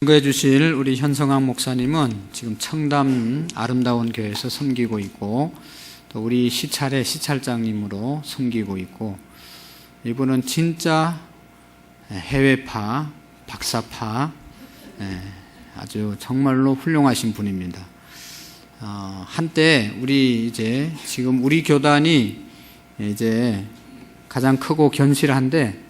선거해 주실 우리 현성학 목사님은 지금 청담 아름다운 교회에서 섬기고 있고, 또 우리 시찰의 시찰장님으로 섬기고 있고, 이분은 진짜 해외파, 박사파, 아주 정말로 훌륭하신 분입니다. 한때 지금 우리 교단이 이제 가장 크고 견실한데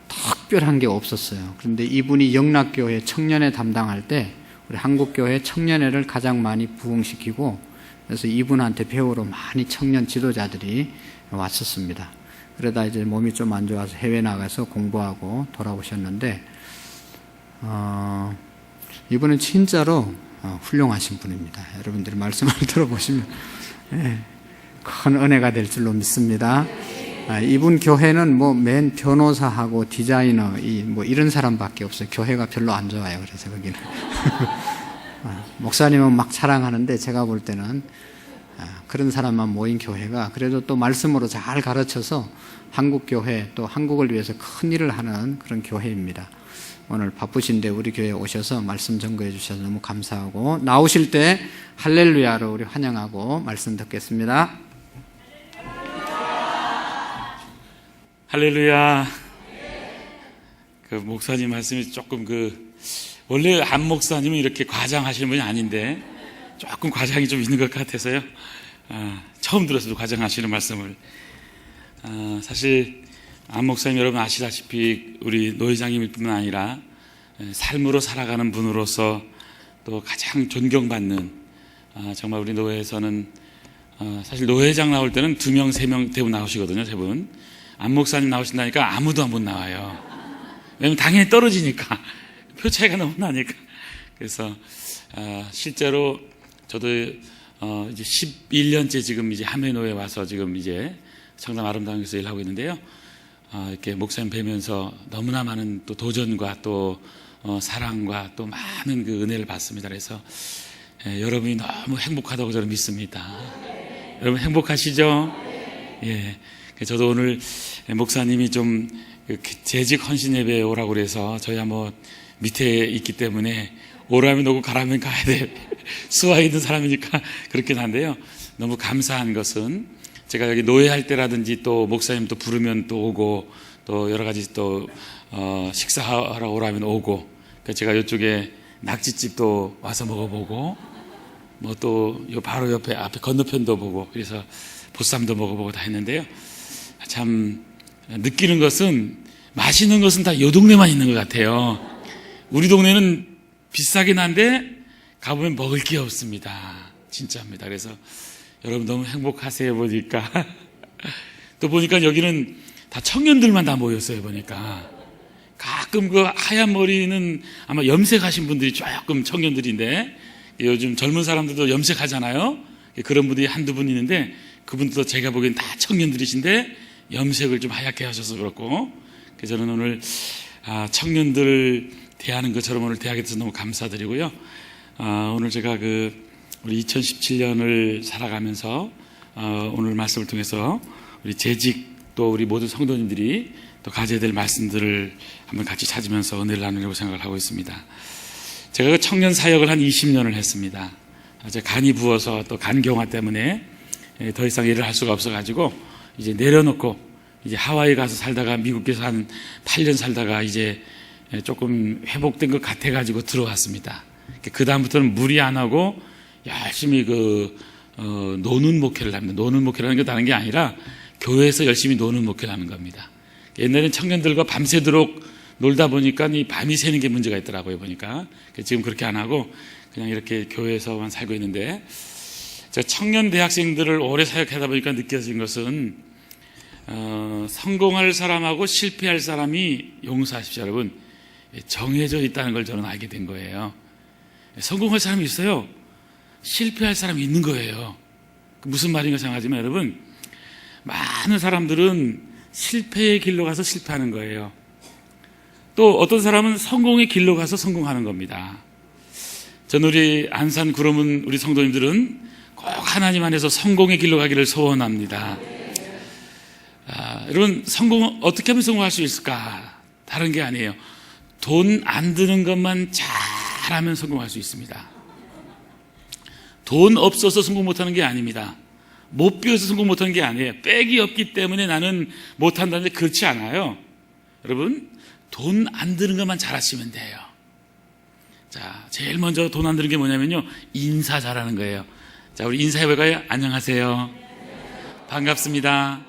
특별한 게 없었어요. 그런데 이분이 영락교회 청년회 담당할 때 우리 한국교회 청년회를 가장 많이 부흥시키고, 그래서 이분한테 배우러 많이 청년 지도자들이 왔었습니다. 그러다 이제 몸이 좀 안 좋아서 해외 나가서 공부하고 돌아오셨는데, 이분은 진짜로 훌륭하신 분입니다. 여러분들이 말씀을 들어보시면 큰 은혜가 될 줄로 믿습니다. 이분 교회는 맨 변호사하고 디자이너 이런 사람밖에 없어요. 교회가 별로 안 좋아요. 그래서 거기는 목사님은 막 사랑하는데 제가 볼 때는 그런 사람만 모인 교회가 그래도 또 말씀으로 잘 가르쳐서 한국 교회 또 한국을 위해서 큰 일을 하는 그런 교회입니다. 오늘 바쁘신데 우리 교회에 오셔서 말씀 전거해 주셔서 너무 감사하고, 나오실 때 할렐루야로 우리 환영하고 말씀 듣겠습니다. 할렐루야. 목사님 말씀이 조금 원래 안 목사님은 이렇게 과장하시는 분이 아닌데 조금 과장이 좀 있는 것 같아서요. 처음 들었어도 과장하시는 말씀을. 사실 안 목사님 여러분 아시다시피 우리 노 회장님일 뿐만 아니라 삶으로 살아가는 분으로서 또 가장 존경받는, 정말 우리 노회에서는 사실 노 회장 나올 때는 2명, 3명 대부분 나오시거든요. 대부분 안 목사님 나오신다니까 아무도 못 나와요. 왜냐면 당연히 떨어지니까 표 차이가 너무 나니까. 그래서 실제로 저도 이제 11년째 지금 이제 함해노에 와서 지금 이제 청담 아름다운 교회에서 일하고 있는데요. 이렇게 목사님 뵈면서 너무나 많은 또 도전과 또 사랑과 또 많은 은혜를 받습니다. 그래서 여러분이 너무 행복하다고 저는 믿습니다. 여러분 행복하시죠? 예. 저도 오늘 목사님이 좀 재직 헌신 예배에 오라고 그래서 저희가 밑에 있기 때문에 오라면 오고 가라면 가야 돼. 수화에 있는 사람이니까 그렇긴 한데요. 너무 감사한 것은 제가 여기 노예할 때라든지 또 목사님 또 부르면 또 오고, 또 여러 가지 또 식사하러 오라면 오고, 제가 이쪽에 낙지집도 와서 먹어보고, 또 바로 옆에 앞에 건너편도 보고, 그래서 보쌈도 먹어보고 다 했는데요. 참 느끼는 것은 맛있는 것은 다 요 동네만 있는 것 같아요. 우리 동네는 비싸긴 한데 가보면 먹을 게 없습니다. 진짜입니다. 그래서 여러분 너무 행복하세요. 보니까 또 보니까 여기는 다 청년들만 다 모였어요. 보니까 가끔 하얀 머리는 아마 염색하신 분들이 조금 청년들인데, 요즘 젊은 사람들도 염색하잖아요. 그런 분들이 한두 분 있는데 그분들도 제가 보기엔 다 청년들이신데 염색을 좀 하얗게 하셔서 그렇고, 그래서 저는 오늘 청년들 대하는 것처럼 오늘 대하게 돼서 너무 감사드리고요. 오늘 제가 우리 2017년을 살아가면서 오늘 말씀을 통해서 우리 재직 또 우리 모든 성도님들이 또 가져야 될 말씀들을 한번 같이 찾으면서 은혜를 나누려고 생각을 하고 있습니다. 제가 청년 사역을 한 20년을 했습니다. 제가 간이 부어서 또 간경화 때문에 더 이상 일을 할 수가 없어가지고 이제 내려놓고 이제 하와이 가서 살다가 미국에서 한 8년 살다가 이제 조금 회복된 것 같아가지고 들어왔습니다. 그 다음부터는 무리 안 하고 열심히 노는 목회를 합니다. 노는 목회라는 게 다른 게 아니라 교회에서 열심히 노는 목회를 하는 겁니다. 옛날엔 청년들과 밤새도록 놀다 보니까 이 밤이 새는 게 문제가 있더라고요. 보니까 지금 그렇게 안 하고 그냥 이렇게 교회에서만 살고 있는데, 제가 청년 대학생들을 오래 사역하다 보니까 느껴진 것은 성공할 사람하고 실패할 사람이, 용서하십시오 여러분, 정해져 있다는 걸 저는 알게 된 거예요. 성공할 사람이 있어요. 실패할 사람이 있는 거예요. 무슨 말인가 생각하지만 여러분, 많은 사람들은 실패의 길로 가서 실패하는 거예요. 또 어떤 사람은 성공의 길로 가서 성공하는 겁니다. 전 우리 안산 구름은 우리 성도님들은 꼭 하나님 안에서 성공의 길로 가기를 소원합니다. 여러분, 어떻게 하면 성공할 수 있을까? 다른 게 아니에요. 돈 안 드는 것만 잘하면 성공할 수 있습니다. 돈 없어서 성공 못하는 게 아닙니다. 못 배워서 성공 못하는 게 아니에요. 백이 없기 때문에 나는 못한다는데 그렇지 않아요. 여러분, 돈 안 드는 것만 잘하시면 돼요. 자, 제일 먼저 돈 안 드는 게 뭐냐면요, 인사 잘하는 거예요. 자, 우리 인사해볼까요? 안녕하세요. 반갑습니다.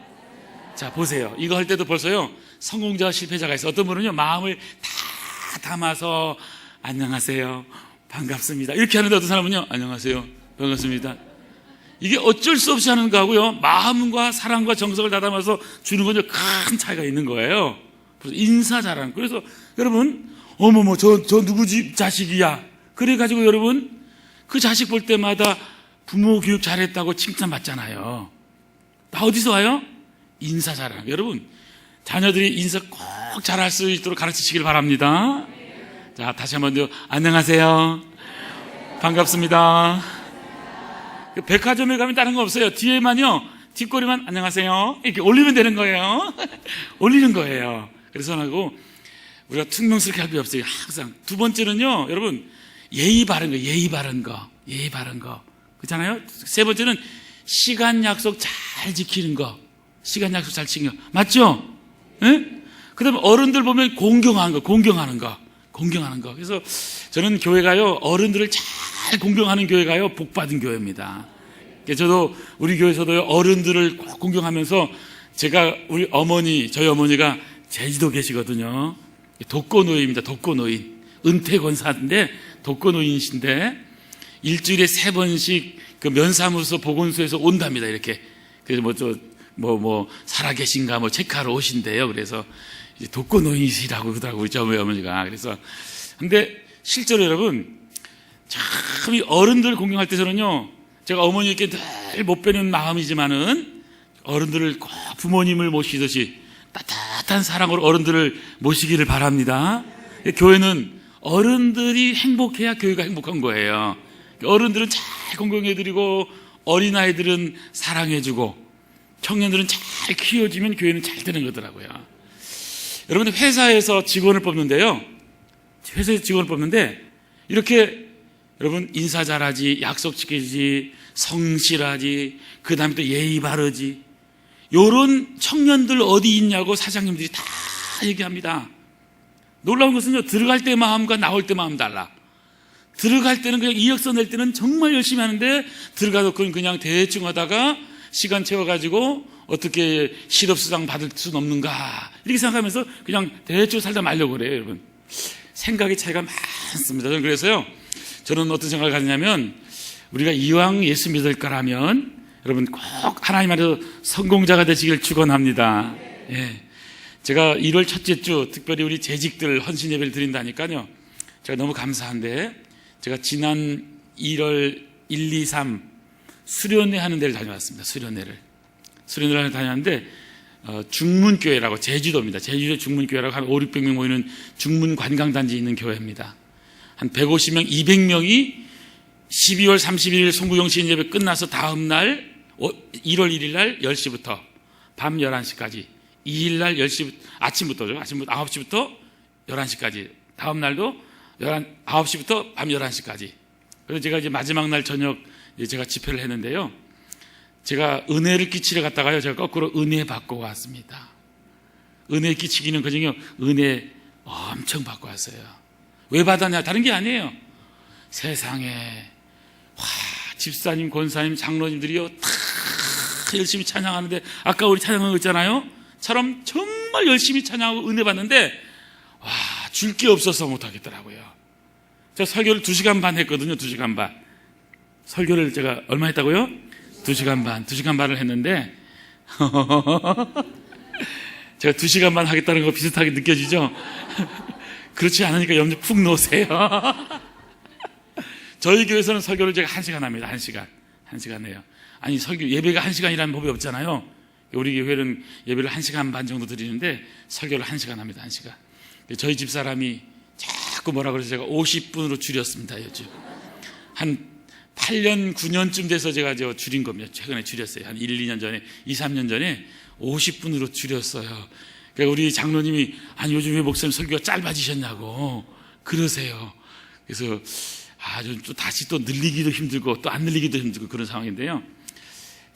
자, 보세요. 이거 할 때도 벌써요, 성공자와 실패자가 있어요. 어떤 분은요, 마음을 다 담아서 안녕하세요. 반갑습니다. 이렇게 하는데 어떤 사람은요, 안녕하세요. 반갑습니다. 이게 어쩔 수 없이 하는 거하고요, 마음과 사랑과 정성을 다 담아서 주는 건요, 큰 차이가 있는 거예요. 그래서 인사 잘하는. 그래서 여러분, 어머머, 저 누구 집 자식이야. 그래가지고 여러분, 그 자식 볼 때마다 부모 교육 잘했다고 칭찬받잖아요. 다 어디서 와요? 인사 잘하는 거. 여러분, 자녀들이 인사 꼭 잘할 수 있도록 가르치시길 바랍니다. 자, 다시 한번 안녕하세요. 반갑습니다. 백화점에 가면 다른 거 없어요. 뒤에만요, 뒷꼬리만 안녕하세요 이렇게 올리면 되는 거예요. 올리는 거예요. 그래서 하고 우리가 퉁명스럽게 할 필요 없어요. 항상. 두 번째는요, 여러분, 예의 바른 거, 예의 바른 거, 예의 바른 거. 그렇잖아요? 세 번째는 시간 약속 잘 지키는 거. 시간 약속 잘 지키는 거. 맞죠? 예? 그 다음에 어른들 보면 공경하는 거, 공경하는 거, 공경하는 거. 그래서 저는 교회가요, 어른들을 잘 공경하는 교회가요, 복받은 교회입니다. 저도 우리 교회에서도 어른들을 꼭 공경하면서, 제가 우리 어머니, 저희 어머니가 제주도 계시거든요. 독거노인입니다. 독거노인. 은퇴 권사인데 독거노인이신데 일주일에 3번씩 그 면사무소 보건소에서 온답니다. 이렇게. 그래서 살아계신가 체크하러 오신대요. 그래서 이제 독거노인이시라고 그러더라고요. 저희 어머니가. 그래서 근데 실제로 여러분, 참 이 어른들 공경할 때 저는요, 제가 어머니께 늘 못 빼는 마음이지만은 어른들을 꼭 부모님을 모시듯이 따뜻한 사랑으로 어른들을 모시기를 바랍니다. 교회는 어른들이 행복해야 교회가 행복한 거예요. 어른들은 잘 공경해드리고, 어린아이들은 사랑해주고, 청년들은 잘 키워주면 교회는 잘 되는 거더라고요. 여러분, 회사에서 직원을 뽑는데요, 회사에서 직원을 뽑는데 이렇게 여러분, 인사 잘하지, 약속 지키지, 성실하지, 그 다음에 또 예의 바르지, 요런 청년들 어디 있냐고 사장님들이 다 얘기합니다. 놀라운 것은요, 들어갈 때 마음과 나올 때 마음 달라. 들어갈 때는 그냥 이력서 낼 때는 정말 열심히 하는데, 들어가서 그냥 대충 하다가 시간 채워가지고 어떻게 실업수당 받을 수는 없는가, 이렇게 생각하면서 그냥 대충 살다 말려고 그래요. 여러분, 생각의 차이가 많습니다. 저는 그래서요, 저는 어떤 생각을 가지냐면, 우리가 이왕 예수 믿을 거라면 여러분 꼭 하나님 안에서 성공자가 되시길 축원합니다. 예. 제가 1월 첫째 주 특별히 우리 재직들 헌신 예배를 드린다니까요, 제가 너무 감사한데, 제가 지난 1월 1, 2, 3 수련회 하는 데를 다녀왔습니다. 수련회를 다녔는데, 중문교회라고, 제주도입니다. 제주도 중문교회라고 한 500~600명 모이는 중문관광단지 있는 교회입니다. 한 150명, 200명이 12월 31일 송구경 시인 예배 끝나서 다음 날 1월 1일 날 10시부터 밤 11시까지, 2일 날 10시, 아침부터죠. 아침부터 9시부터 11시까지, 다음 날도 9시부터 밤 11시까지. 그래서 제가 이제 마지막 날 저녁 제가 집회를 했는데요, 제가 은혜를 끼치러 갔다가요, 제가 거꾸로 은혜 받고 왔습니다. 은혜 끼치기는 그중에 은혜 엄청 받고 왔어요. 왜 받았냐? 다른 게 아니에요. 세상에, 집사님, 권사님, 장로님들이요, 다 열심히 찬양하는데, 아까 우리 찬양한 거 있잖아요, 처럼 정말 열심히 찬양하고 은혜 받는데, 줄 게 없어서 못하겠더라고요. 제가 설교를 2시간 반 했거든요. 2시간 반. 설교를 제가 얼마 했다고요? 2시간 반. 2시간 반을 했는데, 제가 2시간 반 하겠다는 거 비슷하게 느껴지죠? 그렇지 않으니까 염려 푹 놓으세요. 저희 교회에서는 설교를 제가 1시간 합니다. 1시간 해요. 아니, 설교, 예배가 1시간이라는 법이 없잖아요. 우리 교회는 예배를 1시간 반 정도 드리는데, 설교를 1시간 합니다. 1시간. 저희 집사람이 자꾸 뭐라 그래서 제가 50분으로 줄였습니다. 요즘. 한 8년, 9년쯤 돼서 제가 줄인 겁니다. 최근에 줄였어요. 한 1, 2년 전에, 2, 3년 전에 50분으로 줄였어요. 그러니까 우리 장로님이 아니 요즘 왜 목사님 설교가 짧아지셨냐고 그러세요. 그래서 또 다시 또 늘리기도 힘들고 또 안 늘리기도 힘들고 그런 상황인데요.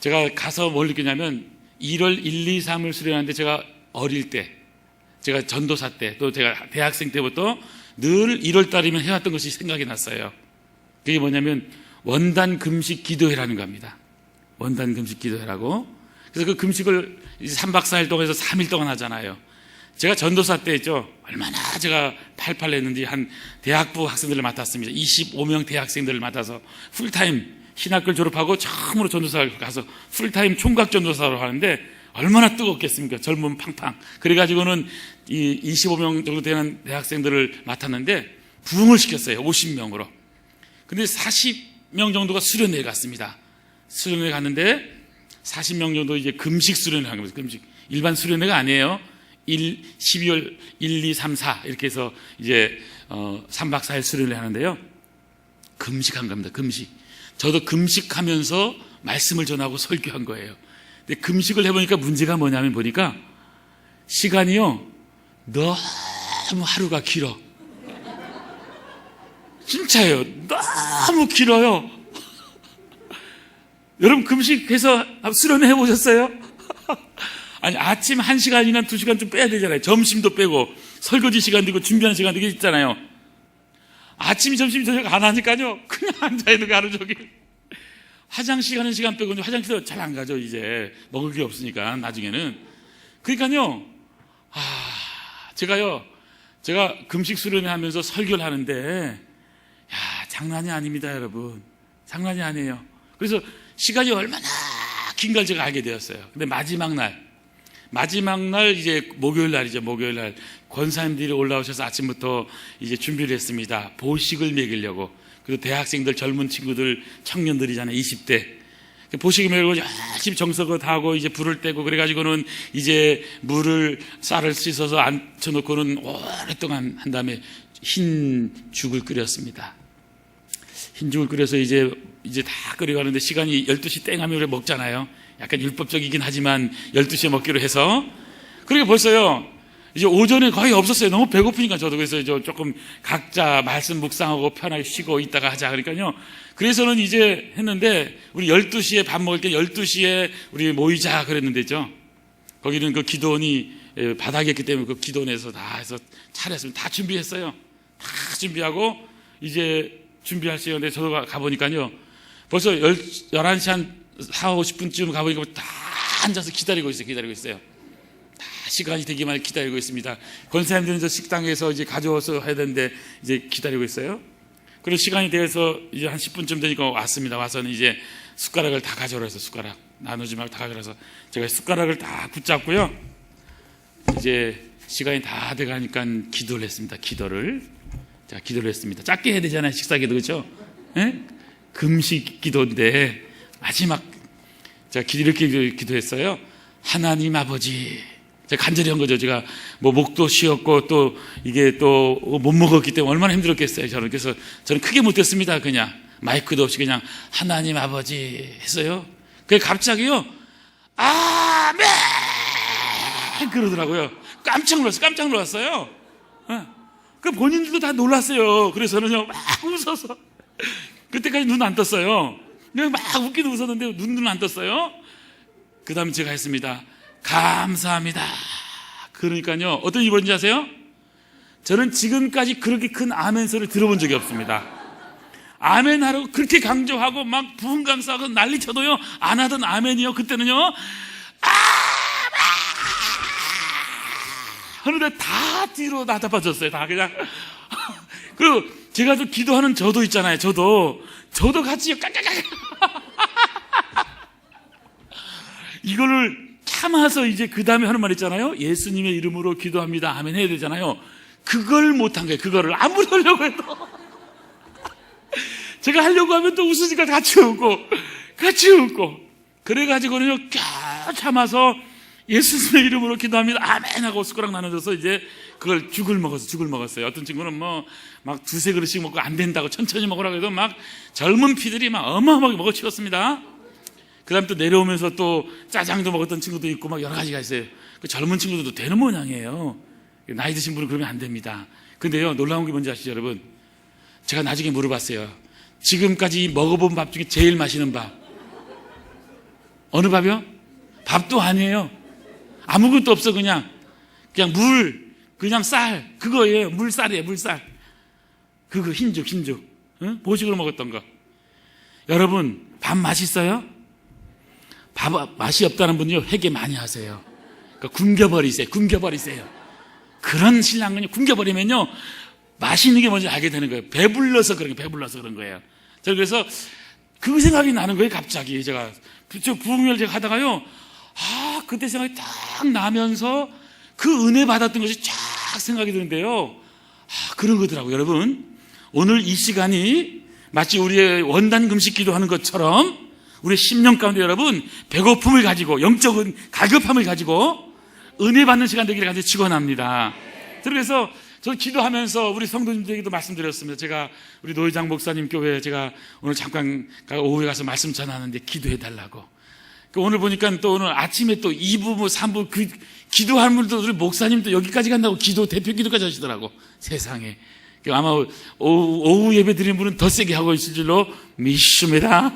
제가 가서 뭘 느끼냐면 1월 1, 2, 3을 수련하는데 제가 어릴 때, 제가 전도사 때, 또 제가 대학생 때부터 늘 1월 달이면 해왔던 것이 생각이 났어요. 그게 뭐냐면 원단 금식 기도회라는 겁니다. 원단 금식 기도회라고. 그래서 그 금식을 3박 4일 동안 해서 3일 동안 하잖아요. 제가 전도사 때 있죠. 얼마나 제가 팔팔했는지 한 대학부 학생들을 맡았습니다. 25명 대학생들을 맡아서 풀타임 신학교를 졸업하고 처음으로 전도사를 가서 풀타임 총각 전도사로 하는데 얼마나 뜨겁겠습니까? 젊은 팡팡. 그래가지고는 이 25명 정도 되는 대학생들을 맡았는데 부흥을 시켰어요. 50명으로. 근데 40명 정도가 수련회에 갔습니다. 수련회에 갔는데 40명 정도 이제 금식 수련회 한 겁니다. 금식. 일반 수련회가 아니에요. 12월 1, 2, 3, 4 이렇게 해서 이제 3박 4일 수련회 하는데요. 금식한 겁니다. 금식. 저도 금식하면서 말씀을 전하고 설교한 거예요. 근데 금식을 해보니까 문제가 뭐냐면 보니까 시간이요 너무 하루가 길어. 진짜예요. 너무 길어요. 여러분 금식해서 수련회 해보셨어요? 아니 아침 1시간이나 2시간 좀 빼야 되잖아요. 점심도 빼고 설거지 시간도 있고 준비하는 시간도 있잖아요. 아침 점심 저녁 안 하니까요 그냥 앉아있는 거 하루 종일. 화장실 가는 시간 빼고는 화장실도 잘 안 가죠. 이제 먹을 게 없으니까 나중에는. 그러니까요 제가 금식 수련회 하면서 설교를 하는데 장난이 아닙니다 여러분. 장난이 아니에요. 그래서 시간이 얼마나 긴 걸 제가 알게 되었어요. 근데 마지막 날 이제 목요일 날이죠. 목요일 날 권사님들이 올라오셔서 아침부터 이제 준비를 했습니다. 보식을 먹이려고. 그리고 대학생들, 젊은 친구들, 청년들이잖아요. 20대. 보식을 먹이고 열심히 정석을 하고 이제 불을 떼고 그래가지고는 이제 쌀을 씻어서 앉혀놓고는 오랫동안 한 다음에 흰 죽을 끓였습니다. 흰 죽을 끓여서 이제 다 끓여가는데 시간이 12시 땡 하면 우리 먹잖아요. 약간 율법적이긴 하지만 12시에 먹기로 해서. 그러니까 벌써요 이제 오전에 거의 없었어요. 너무 배고프니까 저도. 그래서 이제 조금 각자 말씀 묵상하고 편하게 쉬고 있다가 하자 그러니까요. 그래서는 이제 했는데 우리 12시에 밥 먹을 때 12시에 우리 모이자 그랬는데죠. 거기는 그 기도원이 바닥에 있기 때문에 그 기도원에서 다 해서 차렸습니다. 다 준비했어요. 다 준비하고 이제 준비할 시간인데 저도 가보니까요 벌써 11시 한 4, 50분쯤 가보니까 다 앉아서 기다리고 있어요. 다 시간이 되기만 기다리고 있습니다. 권사님들은 저 식당에서 이제 가져와서 해야 되는데 이제 기다리고 있어요. 그리고 시간이 돼서 이제 한 10분쯤 되니까 왔습니다. 와서는 이제 숟가락을 다 가져오라 해서 숟가락 나누지 말고 다 가져오라 해서 제가 숟가락을 다 붙잡고요. 이제 시간이 다 돼가니까 기도를 했습니다. 기도를 했습니다. 짧게 해야 되잖아요. 식사 기도 그렇죠? 예? 금식 기도인데 마지막 제가 이렇게 기도했어요. 하나님 아버지. 제가 간절히 한 거죠. 제가 뭐 목도 쉬었고 또 이게 또 못 먹었기 때문에 얼마나 힘들었겠어요. 저는. 그래서 저는 크게 못했습니다. 그냥 마이크도 없이 그냥 하나님 아버지 했어요. 그게 갑자기요. 아멘 그러더라고요. 깜짝 놀랐어요. 그 본인들도 다 놀랐어요. 그래서는요 막 웃어서 그때까지 눈 안 떴어요. 그냥 막 웃기도 웃었는데 눈은 안 떴어요. 그 다음에 제가 했습니다. 감사합니다. 그러니까요 어떤 일이 벌어진지 아세요? 저는 지금까지 그렇게 큰 아멘 소리를 들어본 적이 없습니다. 아멘 하라고 그렇게 강조하고 막 부흥 감사하고 난리 쳐도요 안 하던 아멘이요 그때는요 하는데 다 뒤로 나타빠졌어요. 다 그냥. 그리고 제가 또 기도하는 저도 있잖아요. 저도 같이 깍깍깍 이거를 참아서 이제 그 다음에 하는 말 있잖아요. 예수님의 이름으로 기도합니다. 아멘 해야 되잖아요. 그걸 못한 거예요. 그거를 아무리 하려고 해도 제가 하려고 하면 또 웃으니까 같이 웃고 그래가지고는요 껴 참아서 예수님의 이름으로 기도합니다. 아멘 하고 숟가락 나눠줘서 이제 그걸 죽을 먹었어요. 어떤 친구는 뭐 막 두세 그릇씩 먹고 안 된다고 천천히 먹으라고 해도 막 젊은 피들이 막 어마어마하게 먹어치웠습니다. 그 다음 또 내려오면서 또 짜장도 먹었던 친구도 있고 막 여러 가지가 있어요. 그 젊은 친구들도 되는 모양이에요. 나이 드신 분은 그러면 안 됩니다. 근데요, 놀라운 게 뭔지 아시죠, 여러분? 제가 나중에 물어봤어요. 지금까지 먹어본 밥 중에 제일 맛있는 밥. 어느 밥이요? 밥도 아니에요. 아무것도 없어, 그냥 물, 그냥 쌀. 그거예요. 물쌀이에요, 물쌀. 그거 흰죽. 응? 보식으로 먹었던 거. 여러분, 밥 맛있어요? 밥 맛이 없다는 분이요, 회개 많이 하세요. 그러니까 굶겨버리세요. 그런 신랑은요, 굶겨버리면요, 맛있는 게 뭔지 알게 되는 거예요. 배불러서 그런 거예요. 저는 그래서 그 생각이 나는 거예요, 갑자기. 제가 부흥회를 제가 하다가요, 그때 생각이 딱 나면서 그 은혜 받았던 것이 쫙 생각이 드는데요. 그런 거더라고요. 여러분, 오늘 이 시간이 마치 우리의 원단 금식 기도하는 것처럼 우리의 심령 가운데 여러분, 배고픔을 가지고, 영적인 갈급함을 가지고 은혜 받는 시간 되기를 간절히 축원합니다. 그래서 저는 기도하면서 우리 성도님들에게도 말씀드렸습니다. 제가 우리 노회장 목사님 교회에 제가 오늘 잠깐 오후에 가서 말씀 전하는데 기도해 달라고. 오늘 보니까 또 오늘 아침에 또 2부, 3부 기도하는 분도 우리 목사님도 여기까지 간다고 대표 기도까지 하시더라고. 세상에. 아마 오후 예배 드리는 분은 더 세게 하고 있을 줄로 믿습니다.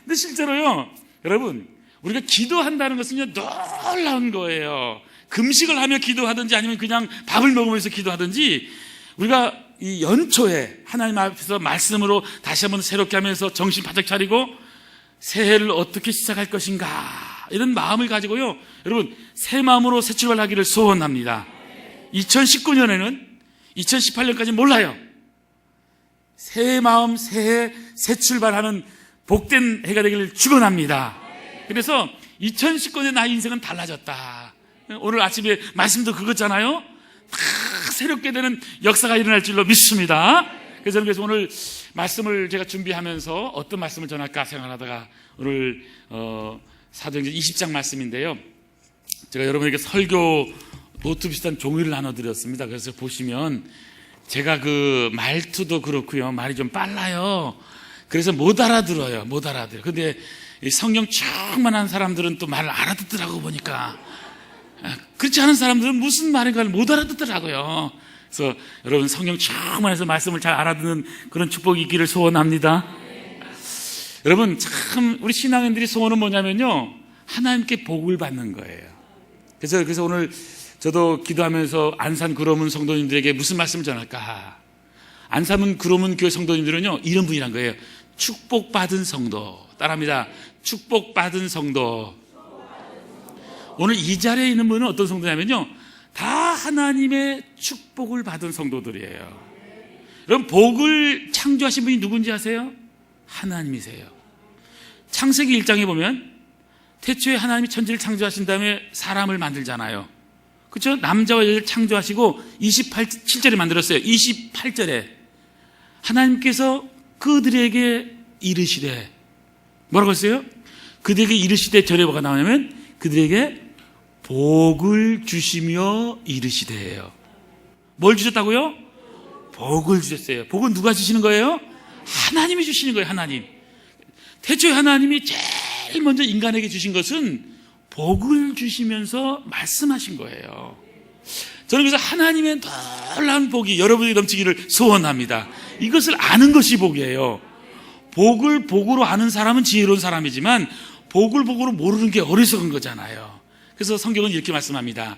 근데 실제로요, 여러분, 우리가 기도한다는 것은요, 놀라운 거예요. 금식을 하며 기도하든지 아니면 그냥 밥을 먹으면서 기도하든지 우리가 이 연초에 하나님 앞에서 말씀으로 다시 한번 새롭게 하면서 정신 바짝 차리고 새해를 어떻게 시작할 것인가 이런 마음을 가지고요, 여러분, 새 마음으로 새 출발하기를 소원합니다. 2019년에는 2018년까지 몰라요. 새 마음, 새해, 새 출발하는 복된 해가 되기를 축원합니다. 그래서 2019년 나의 인생은 달라졌다. 오늘 아침에 말씀도 그거잖아요. 다 새롭게 되는 역사가 일어날 줄로 믿습니다. 그래서 저는 오늘 말씀을 제가 준비하면서 어떤 말씀을 전할까 생각하다가 오늘 사도행전 20장 말씀인데요. 제가 여러분에게 설교 노트 비슷한 종이를 나눠드렸습니다. 그래서 보시면 제가 그 말투도 그렇고요, 말이 좀 빨라요. 그래서 못 알아들어요. 근데 성령 충만한 사람들은 또 말을 알아듣더라고 보니까. 그렇지 않은 사람들은 무슨 말인가를 못 알아듣더라고요. 그래서 여러분, 성령 충만해서 말씀을 잘 알아듣는 그런 축복이 있기를 소원합니다. 여러분, 참 우리 신앙인들이 소원은 뭐냐면요, 하나님께 복을 받는 거예요. 그래서 오늘 저도 기도하면서 안산 구로문 성도님들에게 무슨 말씀을 전할까? 안산 구로문 교회 성도님들은요, 이런 분이란 거예요. 축복받은 성도. 따라합니다. 축복받은 성도. 오늘 이 자리에 있는 분은 어떤 성도냐면요, 다 하나님의 축복을 받은 성도들이에요. 여러분, 복을 창조하신 분이 누군지 아세요? 하나님이세요. 창세기 1장에 보면 태초에 하나님이 천지를 창조하신 다음에 사람을 만들잖아요. 그렇죠? 남자와 여자를 창조하시고 27절에 만들었어요. 28절에 하나님께서 그들에게 이르시되, 뭐라고 했어요? 그들에게 이르시되 절에 뭐가 나오냐면 그들에게 복을 주시며 이르시되예요. 뭘 주셨다고요? 복을 주셨어요. 복은 누가 주시는 거예요? 하나님이 주시는 거예요. 하나님. 태초에 하나님이 제일 먼저 인간에게 주신 것은 복을 주시면서 말씀하신 거예요. 저는 그래서 하나님의 놀라운 복이 여러분에게 넘치기를 소원합니다. 이것을 아는 것이 복이에요. 복을 복으로 아는 사람은 지혜로운 사람이지만 복을 복으로 모르는 게 어리석은 거잖아요. 그래서 성경은 이렇게 말씀합니다.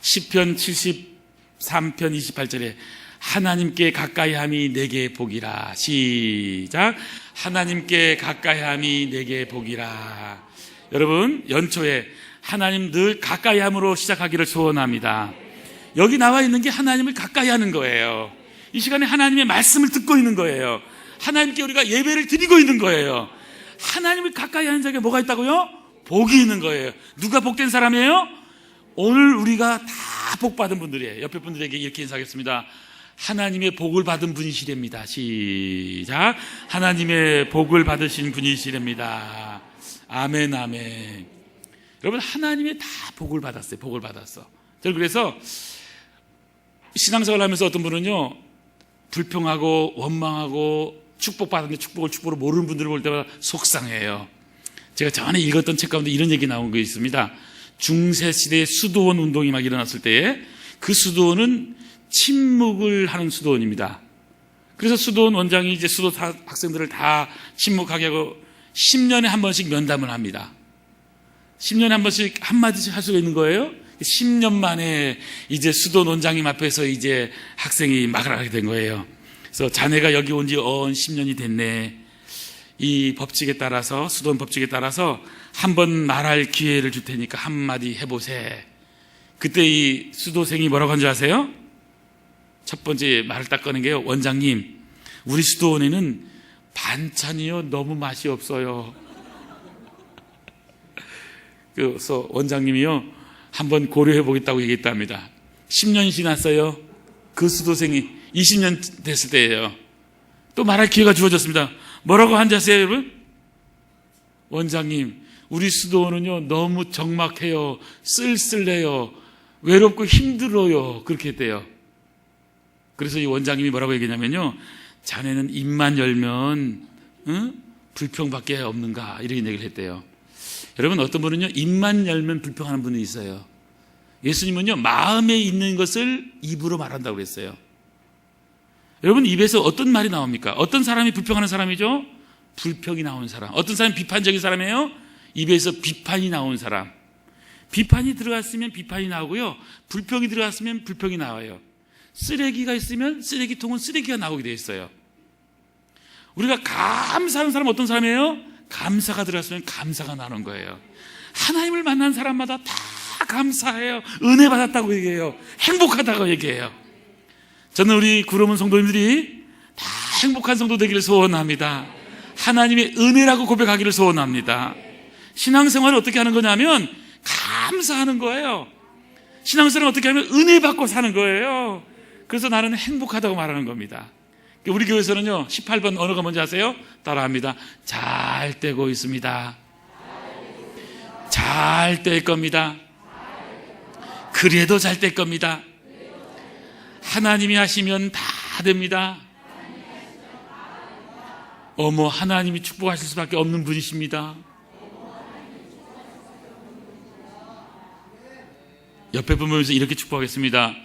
시편 73편 28절에 하나님께 가까이함이 내게 복이라. 시작. 하나님께 가까이함이 내게 복이라. 여러분, 연초에 하나님 늘 가까이함으로 시작하기를 소원합니다. 여기 나와 있는 게 하나님을 가까이하는 거예요. 이 시간에 하나님의 말씀을 듣고 있는 거예요. 하나님께 우리가 예배를 드리고 있는 거예요. 하나님을 가까이하는 자에게 뭐가 있다고요? 복이 있는 거예요. 누가 복된 사람이에요? 오늘 우리가 다 복받은 분들이에요. 옆에 분들에게 이렇게 인사하겠습니다. 하나님의 복을 받은 분이시랍니다. 시작. 하나님의 복을 받으신 분이시랍니다. 아멘, 아멘. 여러분, 하나님의 다 복을 받았어요. 복을 받았어. 저는 그래서 신앙생활을 하면서 어떤 분은요, 불평하고 원망하고 축복받았는데 축복을 모르는 분들을 볼 때마다 속상해요. 제가 전에 읽었던 책 가운데 이런 얘기 나온 거 있습니다. 중세시대에 수도원 운동이 막 일어났을 때에 그 수도원은 침묵을 하는 수도원입니다. 그래서 수도원 원장이 이제 수도 학생들을 다 침묵하게 하고 10년에 한 번씩 면담을 합니다. 10년에 한 번씩 한마디씩 할 수가 있는 거예요. 10년 만에 이제 수도원 원장님 앞에서 이제 학생이 말을 하게 된 거예요. 그래서 자네가 여기 온 지 10년이 됐네. 이 법칙에 따라서, 수도원 법칙에 따라서 한 번 말할 기회를 줄 테니까 한마디 해보세. 그때 이 수도생이 뭐라고 한 줄 아세요? 첫 번째 말을 딱 꺼낸 게요. 원장님, 우리 수도원에는 반찬이요 너무 맛이 없어요. 그래서 원장님이요 한번 고려해 보겠다고 얘기했답니다. 10년이 지났어요. 그 수도생이 20년 됐을 때예요. 또 말할 기회가 주어졌습니다. 뭐라고 한지 아세요, 여러분? 원장님, 우리 수도원은요 너무 적막해요, 쓸쓸해요, 외롭고 힘들어요. 그렇게 했대요. 그래서 이 원장님이 뭐라고 얘기했냐면요, 자네는 입만 열면 불평밖에 없는가, 이렇게 얘기를 했대요. 여러분, 어떤 분은요 입만 열면 불평하는 분이 있어요. 예수님은요 마음에 있는 것을 입으로 말한다고 그랬어요. 여러분, 입에서 어떤 말이 나옵니까? 어떤 사람이 불평하는 사람이죠? 불평이 나온 사람. 어떤 사람이 비판적인 사람이에요? 입에서 비판이 나온 사람. 비판이 들어갔으면 비판이 나오고요, 불평이 들어갔으면 불평이 나와요. 쓰레기가 있으면 쓰레기통은 쓰레기가 나오게 되어 있어요. 우리가 감사하는 사람은 어떤 사람이에요? 감사가 들어갔으면 감사가 나오는 거예요. 하나님을 만난 사람마다 다 감사해요. 은혜 받았다고 얘기해요. 행복하다고 얘기해요. 저는 우리 구로문 성도님들이 다 행복한 성도 되기를 소원합니다. 하나님의 은혜라고 고백하기를 소원합니다. 신앙생활을 어떻게 하는 거냐면 감사하는 거예요. 신앙생활을 어떻게 하면 은혜 받고 사는 거예요. 그래서 나는 행복하다고 말하는 겁니다. 우리 교회에서는요 18번 언어가 뭔지 아세요? 따라합니다. 잘 되고 있습니다. 잘 될 겁니다. 그래도 잘 될 겁니다. 하나님이 하시면 다 됩니다. 어머, 하나님이 축복하실 수밖에 없는 분이십니다. 옆에 보면서 이렇게 축복하겠습니다.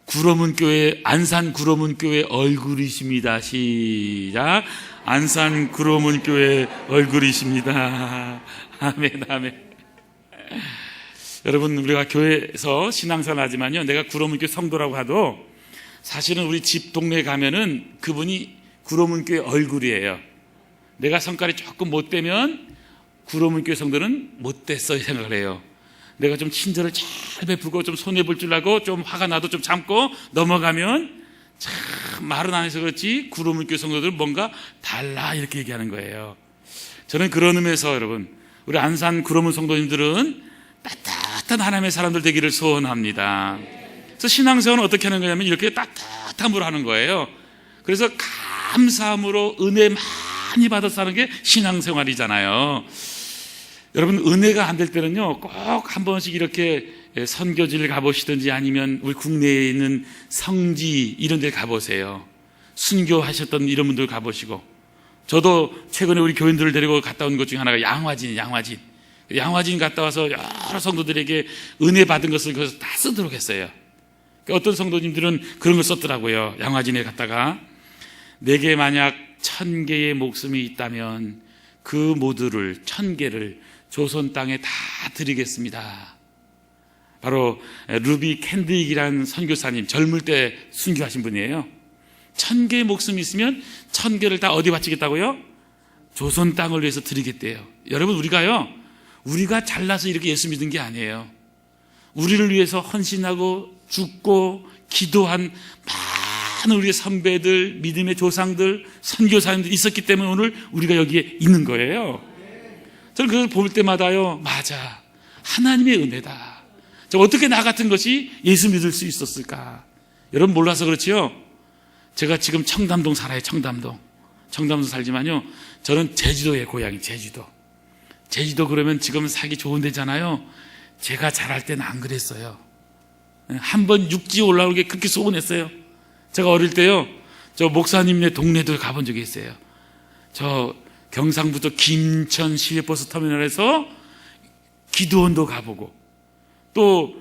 구로문 교회, 안산 구로문 교회 얼굴이십니다. 시작. 안산 구로문 교회 얼굴이십니다. 아멘, 아멘. 여러분, 우리가 교회에서 신앙생활 하지만요, 내가 구로문 교회 성도라고 하도 사실은 우리 집 동네에 가면은 그분이 구로문 교회 얼굴이에요. 내가 성깔이 조금 못되면 구로문 교회 성도는 못됐어 이 생각을 해요. 내가 좀 친절을 잘 베풀고 좀 손해볼 줄 알고 좀 화가 나도 좀 참고 넘어가면 참 말은 안 해서 그렇지 구로문 교회 성도들은 뭔가 달라 이렇게 얘기하는 거예요. 저는 그런 의미에서 여러분, 우리 안산 구로문 성도님들은 따뜻한 하나님의 사람들 되기를 소원합니다. 그래서 신앙생활은 어떻게 하는 거냐면 이렇게 따뜻함으로 하는 거예요. 그래서 감사함으로 은혜 많이 받아서 사는 게 신앙생활이잖아요. 여러분, 은혜가 안 될 때는요 꼭 한 번씩 이렇게 선교지를 가보시든지 아니면 우리 국내에 있는 성지 이런 데 가보세요. 순교하셨던 이런 분들 가보시고, 저도 최근에 우리 교인들을 데리고 갔다 온 것 중에 하나가 양화진 갔다 와서 여러 성도들에게 은혜 받은 것을 거기서 다 쓰도록 했어요. 어떤 성도님들은 그런 걸 썼더라고요. 양화진에 갔다가 내게 만약 1000개의 목숨이 있다면 그 모두를 1000개를 조선 땅에 다 드리겠습니다. 바로 루비 캔드릭이라는 선교사님, 젊을 때 순교하신 분이에요. 1000개의 목숨이 있으면 1000개를 다 어디 바치겠다고요? 조선 땅을 위해서 드리겠대요. 여러분, 우리가 잘나서 이렇게 예수 믿은 게 아니에요. 우리를 위해서 헌신하고 죽고 기도한 많은 우리의 선배들, 믿음의 조상들, 선교사님들이 있었기 때문에 오늘 우리가 여기에 있는 거예요. 저는 그걸 볼 때마다요, 맞아, 하나님의 은혜다. 저 어떻게 나 같은 것이 예수 믿을 수 있었을까? 여러분 몰라서 그렇지요. 제가 지금 청담동 살아요. 청담동 살지만요, 저는 제주도의 고향이 제주도 그러면 지금 살기 좋은 데잖아요. 제가 자랄 때는 안 그랬어요. 한번 육지 올라오는 게 그렇게 소원했어요. 제가 어릴 때요, 저 목사님네 동네도 가본 적이 있어요. 저 경상북도 김천 시외버스 터미널에서 기도원도 가보고 또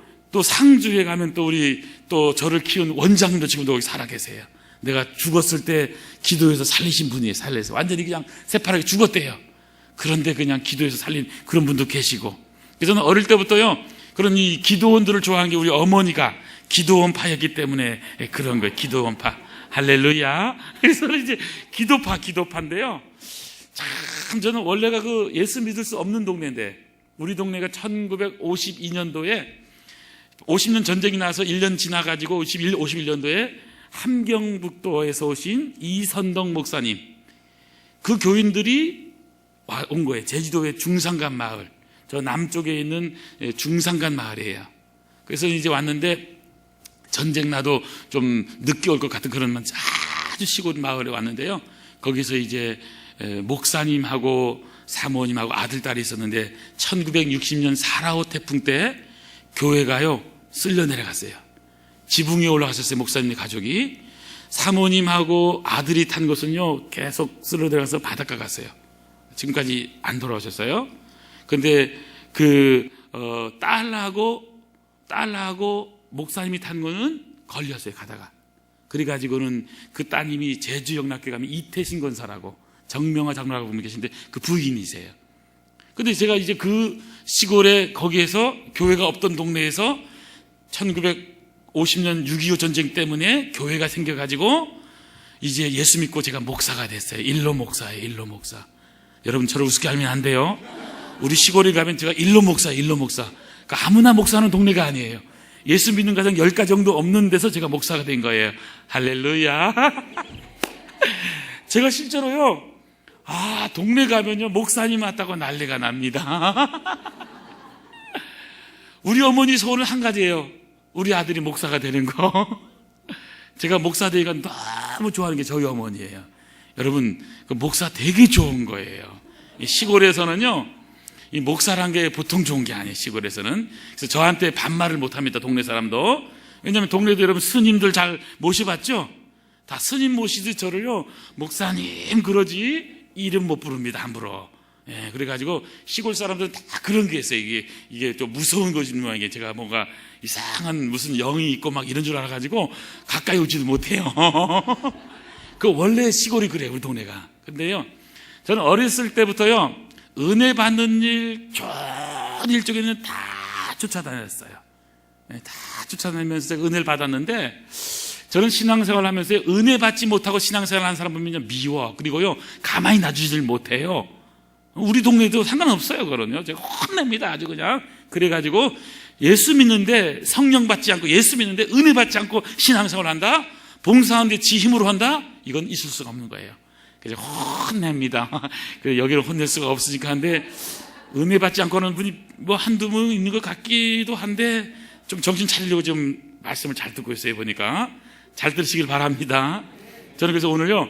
상주에 가면 또 우리 또 저를 키운 원장님도 지금도 거기 살아 계세요. 내가 죽었을 때 기도해서 살리신 분이에요. 살려서 완전히 그냥 새파랗게 죽었대요. 그런데 그냥 기도해서 살린 그런 분도 계시고. 그래서 저는 어릴 때부터요 그런 이 기도원들을 좋아하는 게 우리 어머니가 기도원파였기 때문에 그런 거예요. 기도원파. 할렐루야. 그래서 이제 기도파인데요. 참 저는 원래가 그 예수 믿을 수 없는 동네인데 우리 동네가 1952년도에 50년 전쟁이 나서 1년 지나가지고 51년도에 함경북도에서 오신 이선덕 목사님 그 교인들이 온 거예요. 제주도의 중산간 마을, 저 남쪽에 있는 중산간 마을이에요. 그래서 이제 왔는데 전쟁 나도 좀 늦게 올 것 같은 그런 아주 시골 마을에 왔는데요. 거기서 이제 목사님하고 사모님하고 아들, 딸이 있었는데 1960년 4.25 태풍 때 교회가요 쓸려 내려갔어요. 지붕 위에 올라가셨어요. 목사님 가족이. 사모님하고 아들이 탄 것은요 계속 쓸려 내려가서 바닷가 갔어요. 지금까지 안 돌아오셨어요. 근데 그 딸하고 목사님이 탄 거는 걸렸어요. 가다가. 그래가지고는 그 따님이 제주 영락교회 가면 이태신 권사라고 정명화 장로라고 분이 계신데 그 부인이세요. 근데 제가 이제 그 시골에 거기에서 교회가 없던 동네에서 1950년 6.25 전쟁 때문에 교회가 생겨가지고 이제 예수 믿고 제가 목사가 됐어요. 일로 목사예요. 일로 목사. 여러분 저를 우습게 알면 안 돼요. 우리 시골에 가면 제가 일로 목사예요. 일로 목사. 그러니까 아무나 목사하는 동네가 아니에요. 예수 믿는 가정 10가정 정도 없는 데서 제가 목사가 된 거예요. 할렐루야. 제가 실제로요 동네 가면요 목사님 왔다고 난리가 납니다. 우리 어머니 소원은 한 가지예요. 우리 아들이 목사가 되는 거. 제가 목사 되기가 너무 좋아하는 게 저희 어머니예요. 여러분 그 목사 되게 좋은 거예요. 시골에서는요 이 목사란 게 보통 좋은 게 아니에요. 시골에서는. 그래서 저한테 반말을 못합니다. 동네 사람도. 왜냐하면 동네도 여러분 스님들 잘 모셔봤죠. 다 스님 모시듯이 저를요 목사님 그러지 이름 못 부릅니다. 함부로. 예, 그래가지고 시골 사람들은 다 그런 게 있어요. 이게 좀 무서운 것인 모양이에요. 제가 뭔가 이상한 무슨 영이 있고 막 이런 줄 알아가지고 가까이 오지도 못해요. 그 원래 시골이 그래요. 우리 동네가. 근데요 저는 어렸을 때부터요 은혜 받는 일, 좋은 일 쪽에는 다 쫓아다녔어요. 네, 다 쫓아다니면서 제가 은혜를 받았는데 저는 신앙생활 하면서 은혜 받지 못하고 신앙생활 하는 사람 보면 미워. 그리고요 가만히 놔주질 못해요. 우리 동네도 상관없어요. 그러면요 제가 혼냅니다. 아주 그냥. 그래가지고 예수 믿는데 성령 받지 않고 예수 믿는데 은혜 받지 않고 신앙생활 한다? 봉사하는데 지 힘으로 한다? 이건 있을 수가 없는 거예요. 그래서 혼냅니다. 여기를 혼낼 수가 없으니까 한데 은혜 받지 않고 하는 분이 뭐 한두 분 있는 것 같기도 한데 좀 정신 차리려고 좀 말씀을 잘 듣고 있어요. 보니까 잘 들으시길 바랍니다. 저는 그래서 오늘요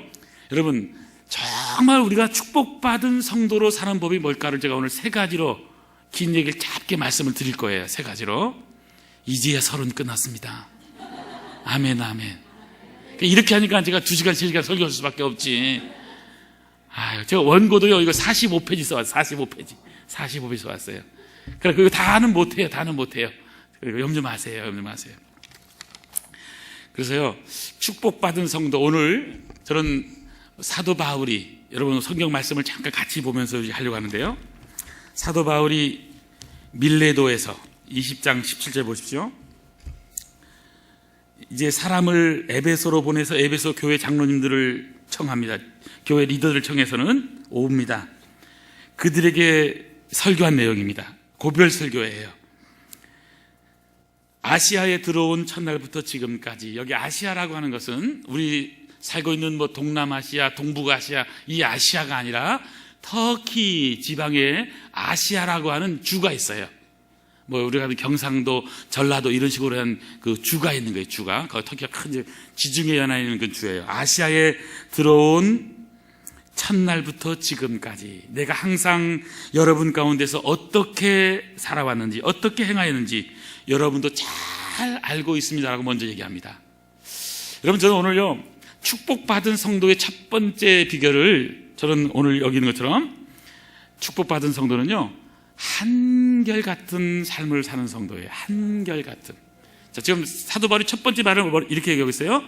여러분 정말 우리가 축복받은 성도로 사는 법이 뭘까를 제가 오늘 3가지로 긴 얘기를 짧게 말씀을 드릴 거예요. 3가지로. 이제야 30 끝났습니다. 아멘 아멘. 이렇게 하니까 제가 2시간 3시간 설교할 수밖에 없지. 제가 원고도요 이거 45페이지 써왔어요. 45페이지 써왔어요. 그래 그거 다는 못해요. 그리고 염려 마세요. 그래서요 축복받은 성도, 오늘 저는 사도 바울이, 여러분 성경 말씀을 잠깐 같이 보면서 하려고 하는데요, 사도 바울이 밀레도에서 20장 17절 보십시오. 이제 사람을 에베소로 보내서 에베소 교회 장로님들을 청합니다. 교회 리더를 청해서는 옵니다. 그들에게 설교한 내용입니다. 고별 설교예요. 아시아에 들어온 첫날부터 지금까지, 여기 아시아라고 하는 것은 우리 살고 있는 뭐 동남아시아, 동북아시아, 이 아시아가 아니라 터키 지방에 아시아라고 하는 주가 있어요. 뭐 우리가 경상도, 전라도 이런 식으로 한 그 주가 있는 거예요. 주가. 거기 터키가 큰 지중해 연안에 있는 그 주예요. 아시아에 들어온 첫날부터 지금까지 내가 항상 여러분 가운데서 어떻게 살아왔는지, 어떻게 행하였는지 여러분도 잘 알고 있습니다라고 먼저 얘기합니다. 여러분, 저는 오늘요 축복받은 성도의 첫 번째 비결을 저는 오늘 여기 있는 것처럼 축복받은 성도는요, 한결같은 삶을 사는 성도예요. 한결같은. 자, 지금 사도 바울이 첫 번째 말을 이렇게 얘기하고 있어요.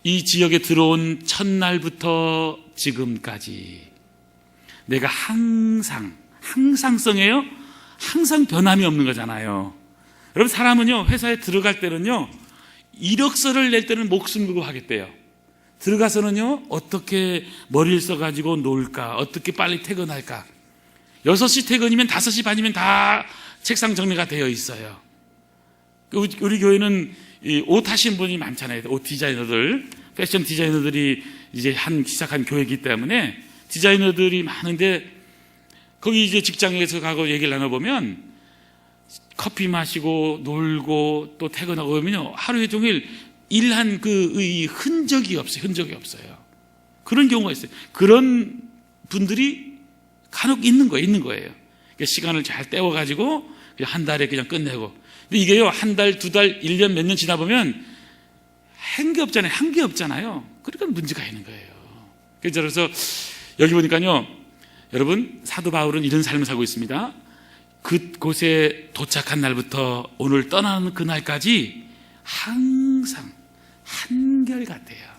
이 지역에 들어온 첫날부터 지금까지 내가 항상성이에요. 항상 변함이 없는 거잖아요. 여러분, 사람은요, 회사에 들어갈 때는요, 이력서를 낼 때는 목숨 걸고 하겠대요. 들어가서는요, 어떻게 머리를 써가지고 놀까, 어떻게 빨리 퇴근할까. 6시 퇴근이면 5시 반이면 다 책상 정리가 되어 있어요. 우리 교회는 옷 하신 분이 많잖아요. 옷 디자이너들, 패션 디자이너들이 이제 시작한 교회이기 때문에 디자이너들이 많은데, 거기 이제 직장에서 가고 얘기를 나눠보면 커피 마시고 놀고 또 퇴근하고 그러면요, 하루에 종일 일한 이 흔적이 없어요. 그런 경우가 있어요. 그런 분들이 간혹 있는 거예요. 그러니까 시간을 잘 때워가지고 그냥 한 달에 그냥 끝내고. 근데 이게요, 한 달, 2달, 1년, 몇 년 지나 보면 한 게 없잖아요. 그러니까 문제가 있는 거예요. 그래서 여기 보니까요, 여러분, 사도 바울은 이런 삶을 살고 있습니다. 그곳에 도착한 날부터 오늘 떠나는 그날까지 항상 한결같아요.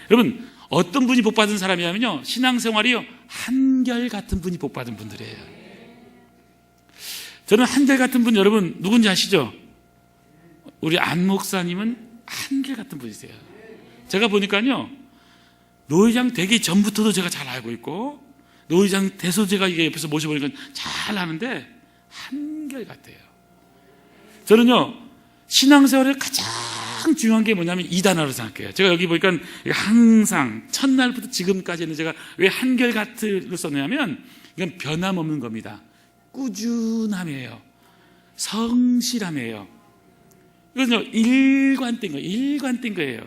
여러분, 어떤 분이 복받은 사람이냐면요, 신앙생활이요, 한결같은 분이 복받은 분들이에요. 저는 한결같은 분, 여러분 누군지 아시죠? 우리 안 목사님은 한결같은 분이세요. 제가 보니까요, 노회장 되기 전부터도 제가 잘 알고 있고, 노회장 돼서 제가 이게 옆에서 모셔보니까 잘 아는데 한결같아요. 저는요, 신앙생활에 가장 중요한 게 뭐냐면 이 단어로 생각해요. 제가 여기 보니까 항상 첫날부터 지금까지는 제가 왜 한결같을 썼냐면, 이건 변함없는 겁니다. 꾸준함이에요. 성실함이에요. 이건요, 일관된 거예요.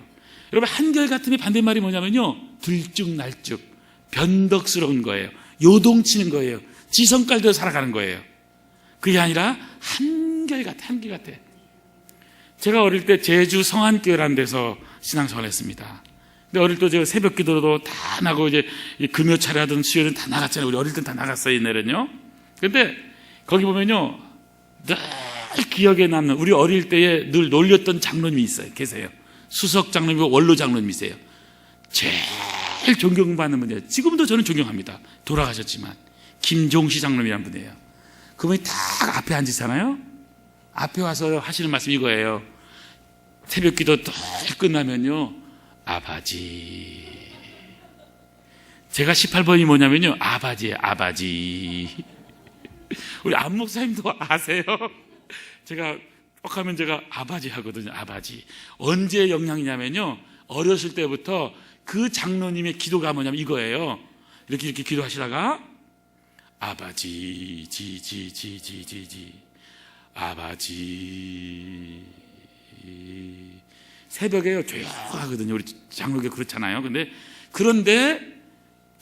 여러분, 한결같음의 반대말이 뭐냐면요, 들쭉날쭉, 변덕스러운 거예요. 요동치는 거예요. 지성깔대로 살아가는 거예요. 그게 아니라 한결같아. 제가 어릴 때 제주 성안교회라는 데서 신앙생활을 했습니다. 근데 어릴 때 제가 새벽 기도도 다 나고, 이제 금요차례하던 수요일은 다 나갔잖아요. 우리 어릴 때 다 나갔어요, 이날은요. 근데 거기 보면요, 늘 기억에 남는, 우리 어릴 때에 늘 놀렸던 장로님이 계세요. 수석 장로님이고 원로 장로님이세요. 제일 존경받는 분이에요. 지금도 저는 존경합니다. 돌아가셨지만. 김종시 장로님이라는 분이에요. 그분이 딱 앞에 앉으잖아요. 앞에 와서 하시는 말씀이 이거예요. 새벽 기도 딱 끝나면요, 아바지. 제가 18번이 뭐냐면요, 아바지예요. 아바지. 우리 안 목사님도 아세요? 제가 꼭 하면 제가 아바지 하거든요. 아바지. 언제 영향이냐면요, 어렸을 때부터 그 장로님의 기도가 뭐냐면 이거예요. 이렇게 기도하시다가 아바지 지지지지지지 아바지. 새벽에요, 조용하거든요. 우리 장로교 그렇잖아요. 그런데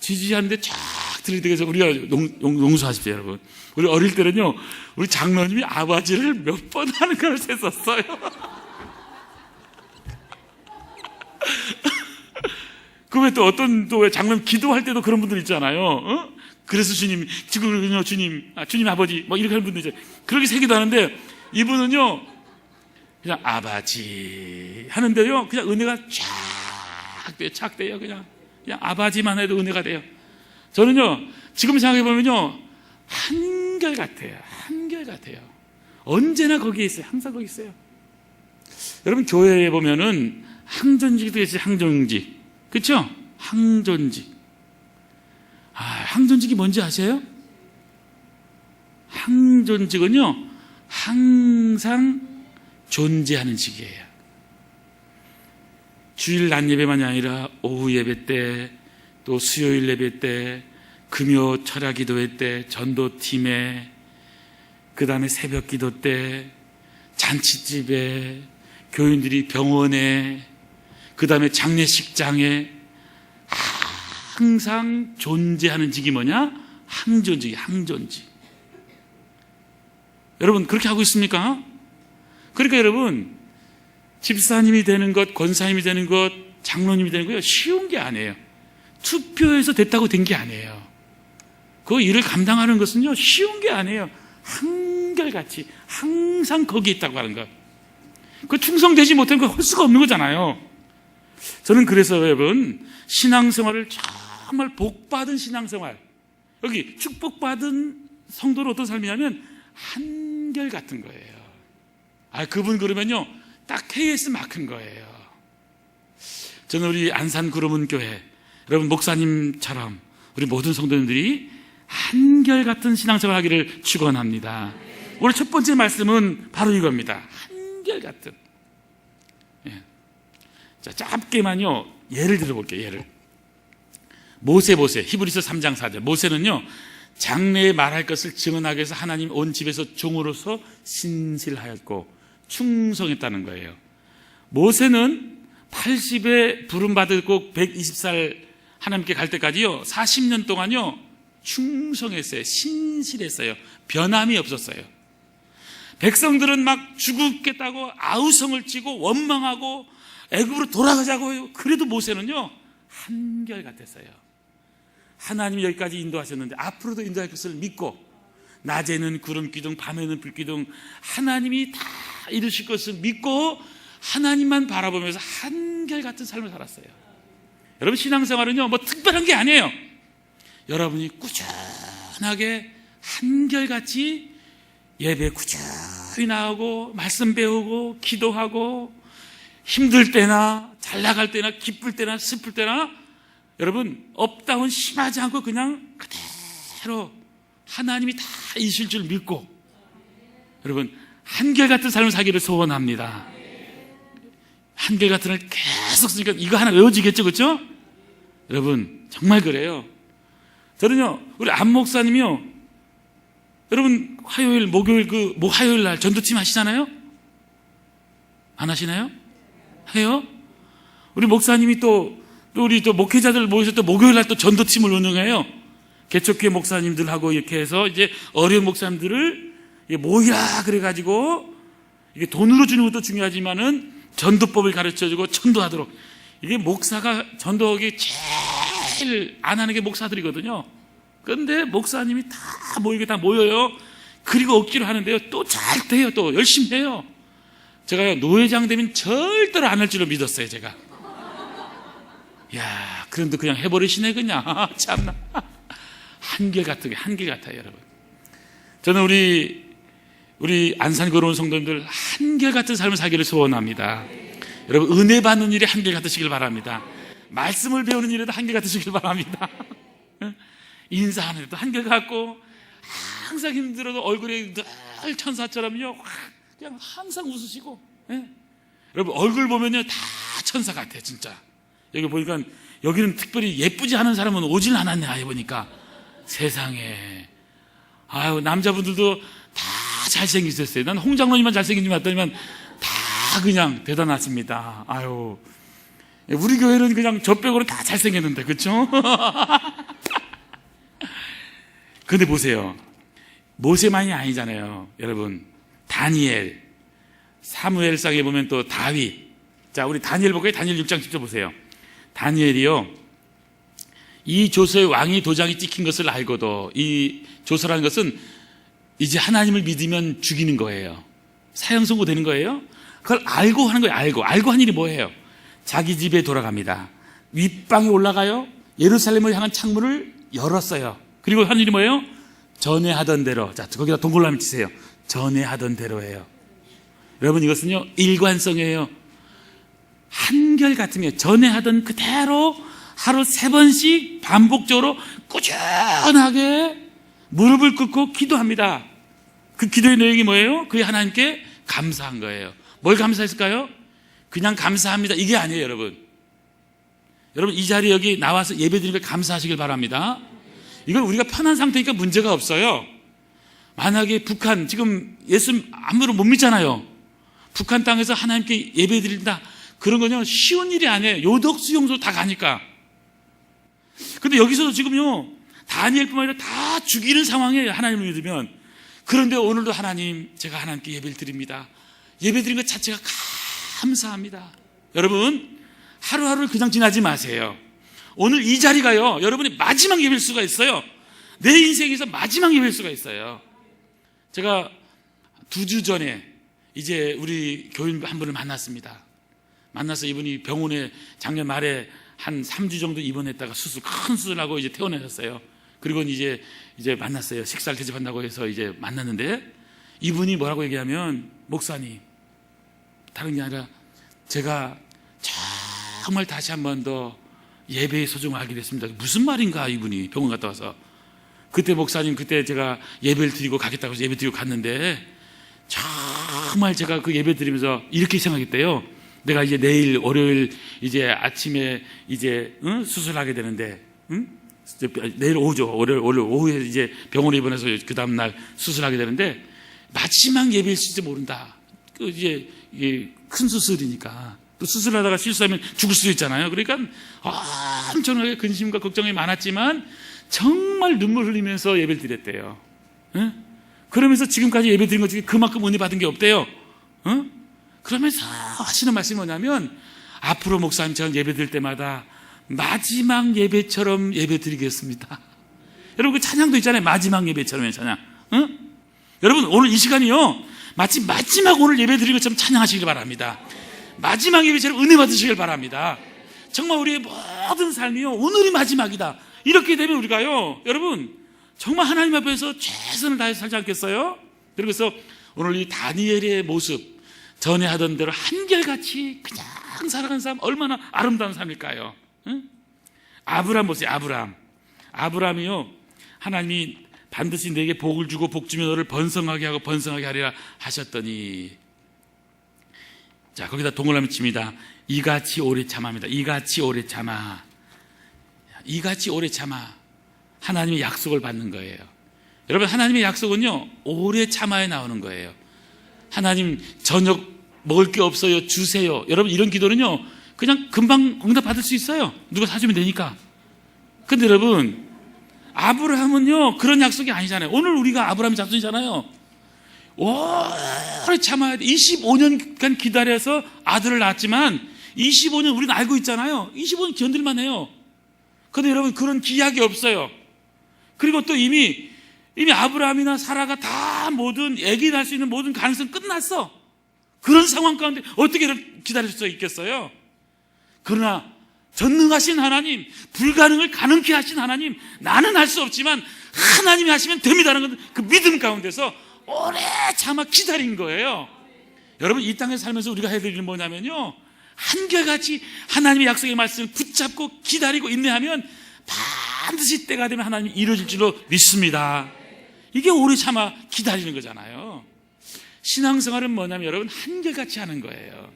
지지하는데 쫙 들이대서 우리가 용서하십시오, 여러분. 우리 어릴 때는요, 우리 장로님이 아바지를 몇 번 하는 걸 셌었어요. 그 왜 또 어떤 왜 장로님 기도할 때도 그런 분들 있잖아요. 그래서 주님, 지금 주님 아버지, 뭐 이렇게 하는 분들 있잖아요. 그렇게 세기도 하는데, 이분은요, 그냥 아바지 하는데요, 그냥 은혜가 쫙 돼요. 그냥 아바지만 해도 은혜가 돼요. 저는요, 지금 생각해보면요, 한결같아요. 언제나 거기에 있어요. 항상 거기 있어요. 여러분, 교회에 보면은 항전직도 있어요. 항전직. 그렇죠? 항전직. 항전직이 뭔지 아세요? 항전직은요, 항상 존재하는 직이에요. 주일 낮 예배만이 아니라 오후 예배 때, 또 수요일 예배 때, 금요 철야 기도회 때, 전도팀에, 그 다음에 새벽 기도 때, 잔치집에, 교인들이 병원에, 그 다음에 장례식장에 항상 존재하는 직이 뭐냐? 항전직. 여러분, 그렇게 하고 있습니까? 그러니까 여러분, 집사님이 되는 것, 권사님이 되는 것, 장로님이 되는 거 쉬운 게 아니에요. 투표해서 됐다고 된 게 아니에요. 그 일을 감당하는 것은요, 쉬운 게 아니에요. 한결같이 항상 거기에 있다고 하는 것. 그 충성되지 못하면 그걸 할 수가 없는 거잖아요. 저는 그래서 여러분, 신앙생활을 정말 복받은 신앙생활, 여기 축복받은 성도는 어떤 삶이냐면 한결같은 거예요. 그분 그러면요, 딱 KS 마크인 거예요. 저는 우리 안산 구름은교회 여러분 목사님처럼 우리 모든 성도님들이 한결같은 신앙생활 하기를 축원합니다. 오늘 첫 번째 말씀은 바로 이겁니다. 한결같은. 예. 자, 짧게만요 예를 들어볼게요. 예를. 모세 히브리서 3장 4절. 모세는요 장래에 말할 것을 증언하기 위해서 하나님 온 집에서 종으로서 신실하였고 충성했다는 거예요. 모세는 80에 부름받고 120살 하나님께 갈 때까지요 40년 동안요 충성했어요. 신실했어요. 변함이 없었어요. 백성들은 막 죽겠다고 아우성을 치고 원망하고 애굽으로 돌아가자고 해요. 그래도 모세는요 한결같았어요. 하나님이 여기까지 인도하셨는데 앞으로도 인도할 것을 믿고 낮에는 구름 기둥 밤에는 불 기둥 하나님이 다 이루실 것을 믿고 하나님만 바라보면서 한결같은 삶을 살았어요. 여러분 신앙생활은요 뭐 특별한 게 아니에요. 여러분이 꾸준하게 한결같이 예배 꾸준히 나오고 말씀 배우고 기도하고 힘들 때나 잘 나갈 때나 기쁠 때나 슬플 때나 여러분 업다운 심하지 않고 그냥 그대로 하나님이 다 이실 줄 믿고 여러분 한결같은 삶을 살기를 소원합니다. 한결같은을 계속 쓰니까 이거 하나 외워지겠죠, 그렇죠? 여러분 정말 그래요. 저는요 우리 안 목사님이요 여러분 화요일 목요일 화요일 날 전도팀 하시잖아요? 안 하시나요? 해요? 우리 목사님이 또 우리 또 목회자들 모여서 또 목요일 날 또 전도팀을 운영해요. 개척교회 목사님들하고 이렇게 해서 이제 어려운 목사님들을 모이라 그래가지고 이게 돈으로 주는 것도 중요하지만은 전도법을 가르쳐주고 전도하도록. 이게 목사가 전도하기 제일 안 하는 게 목사들이거든요. 그런데 목사님이 다 모여요. 그리고 억지로 하는데요. 또 잘 돼요. 또 열심히 해요. 제가 노회장 되면 절대로 안 할 줄로 믿었어요. 제가. 야, 그런데 그냥 해버리시네 그냥. 참나. 한결같아요, 여러분. 저는 우리 안산 거로운 성도님들 한결같은 삶을 살기를 소원합니다. 여러분 은혜 받는 일에 한결같으시길 바랍니다. 말씀을 배우는 일에도 한결같으시길 바랍니다. 인사하는 데도 한결같고 항상 힘들어도 얼굴에 늘 천사처럼요 그냥 항상 웃으시고 여러분 얼굴 보면요 다 천사 같아요. 진짜 여기 보니까 여기는 특별히 예쁘지 않은 사람은 오질 않았네. 해보니까 세상에 남자분들도 다 잘생기셨어요. 난 홍장로님만 잘생긴 줄 알았더니만 다 그냥 대단하십니다. 우리 교회는 그냥 저 빼고는 다 잘생겼는데 그렇죠? 근데 보세요. 모세만이 아니잖아요. 여러분 다니엘, 사무엘상에 보면 또 다윗. 자 우리 다니엘 볼까요? 다니엘 6장 10절 보세요. 다니엘이요 이 조서의 왕이 도장이 찍힌 것을 알고도 이 조서라는 것은 이제 하나님을 믿으면 죽이는 거예요. 사형 선고되는 거예요. 그걸 알고 하는 거예요. 알고 한 일이 뭐예요? 자기 집에 돌아갑니다. 윗방에 올라가요. 예루살렘을 향한 창문을 열었어요. 그리고 한 일이 뭐예요? 전에 하던 대로. 자 거기다 동글라미 치세요. 전에 하던 대로예요. 여러분 이것은요 일관성이에요. 한결같으며 전에 하던 그대로 하루 3번씩 반복적으로 꾸준하게 무릎을 꿇고 기도합니다. 그 기도의 내용이 뭐예요? 그게 하나님께 감사한 거예요. 뭘 감사했을까요? 그냥 감사합니다 이게 아니에요. 여러분 이 자리에 여기 나와서 예배드리는 걸 감사하시길 바랍니다. 이건 우리가 편한 상태니까 문제가 없어요. 만약에 북한 지금 예수 아무도 못 믿잖아요. 북한 땅에서 하나님께 예배드린다 그런 거는 쉬운 일이 아니에요. 요덕수용소 다 가니까. 근데 여기서도 지금요 다니엘뿐만 아니라 다 죽이는 상황이에요. 하나님을 믿으면. 그런데 오늘도 하나님 제가 하나님께 예배를 드립니다. 예배드리는 것 자체가 감사합니다. 여러분 하루하루를 그냥 지나지 마세요. 오늘 이 자리가요, 여러분의 마지막 예배일 수가 있어요. 내 인생에서 마지막 예배일 수가 있어요. 제가 2주 전에 이제 우리 교인 한 분을 만났습니다. 만나서 이분이 병원에 작년 말에 한 3주 정도 입원했다가 큰 수술하고 이제 퇴원하셨어요. 그리고 이제 만났어요. 식사를 대접한다고 해서 이제 만났는데, 이분이 뭐라고 얘기하면, 목사님, 다른 게 아니라 제가 정말 다시 한 번 더 예배의 소중을 알게 됐습니다. 무슨 말인가, 이분이 병원 갔다 와서. 그때 목사님, 그때 제가 예배를 드리고 가겠다고 해서 예배 드리고 갔는데, 정말 제가 그 예배 드리면서 이렇게 생각했대요. 내가 이제 내일 월요일 이제 아침에 이제 수술하게 되는데, 내일 오후죠. 월요일 오후에 이제 병원에 입원해서 그 다음날 수술하게 되는데, 마지막 예배일지 모른다. 이제 이게 큰 수술이니까. 또 수술하다가 실수하면 죽을 수도 있잖아요. 그러니까 엄청나게 근심과 걱정이 많았지만 정말 눈물 흘리면서 예배를 드렸대요. 그러면서 지금까지 예배 드린 것 중에 그만큼 은혜 받은 게 없대요. 그러면서 하시는 말씀이 뭐냐면, 앞으로 목사님 제가 예배 드릴 때마다 마지막 예배처럼 예배 드리겠습니다. 여러분, 그 찬양도 있잖아요. 마지막 예배처럼의 찬양. 여러분, 오늘 이 시간이요, 마치 마지막 오늘 예배 드린 것처럼 찬양하시길 바랍니다. 마지막 예배처럼 은혜 받으시길 바랍니다. 정말 우리의 모든 삶이요, 오늘이 마지막이다. 이렇게 되면 우리가요, 여러분, 정말 하나님 앞에서 최선을 다해서 살지 않겠어요? 그래서 오늘 이 다니엘의 모습, 전에 하던 대로 한결같이 그냥 살아가는 사람, 얼마나 아름다운 삶일까요? 아브람 보세요. 아브람이요, 하나님이 반드시 내게 복을 주고 복 주며 너를 번성하게 하고 번성하게 하리라 하셨더니, 자, 거기다 동그라미 칩니다. 이같이 오래 참아입니다. 이같이 오래 참아. 이같이 오래 참아. 하나님의 약속을 받는 거예요. 여러분, 하나님의 약속은요, 오래 참아에 나오는 거예요. 하나님, 저녁 먹을 게 없어요, 주세요. 여러분, 이런 기도는요, 그냥 금방 응답 받을 수 있어요. 누가 사주면 되니까. 근데 여러분, 아브라함은요, 그런 약속이 아니잖아요. 오늘 우리가 아브라함의 작전이잖아요. 오래 참아야 돼. 25년간 기다려서 아들을 낳았지만 25년 우리는 알고 있잖아요. 25년 견딜만 해요. 근데 여러분, 그런 기약이 없어요. 그리고 또 이미 아브라함이나 사라가 다 모든 아기 낳을 수 있는 모든 가능성 끝났어. 그런 상황 가운데 어떻게 기다릴 수 있겠어요? 그러나 전능하신 하나님, 불가능을 가능케 하신 하나님, 나는 할 수 없지만 하나님이 하시면 됩니다라는 그 믿음 가운데서 오래 참아 기다린 거예요. 여러분, 이 땅에 살면서 우리가 해야 될 일은 뭐냐면요, 한결같이 하나님의 약속의 말씀을 붙잡고 기다리고 인내하면 반드시 때가 되면 하나님이 이루어질 줄로 믿습니다. 이게 오래 참아 기다리는 거잖아요. 신앙생활은 뭐냐면 여러분, 한결같이 하는 거예요.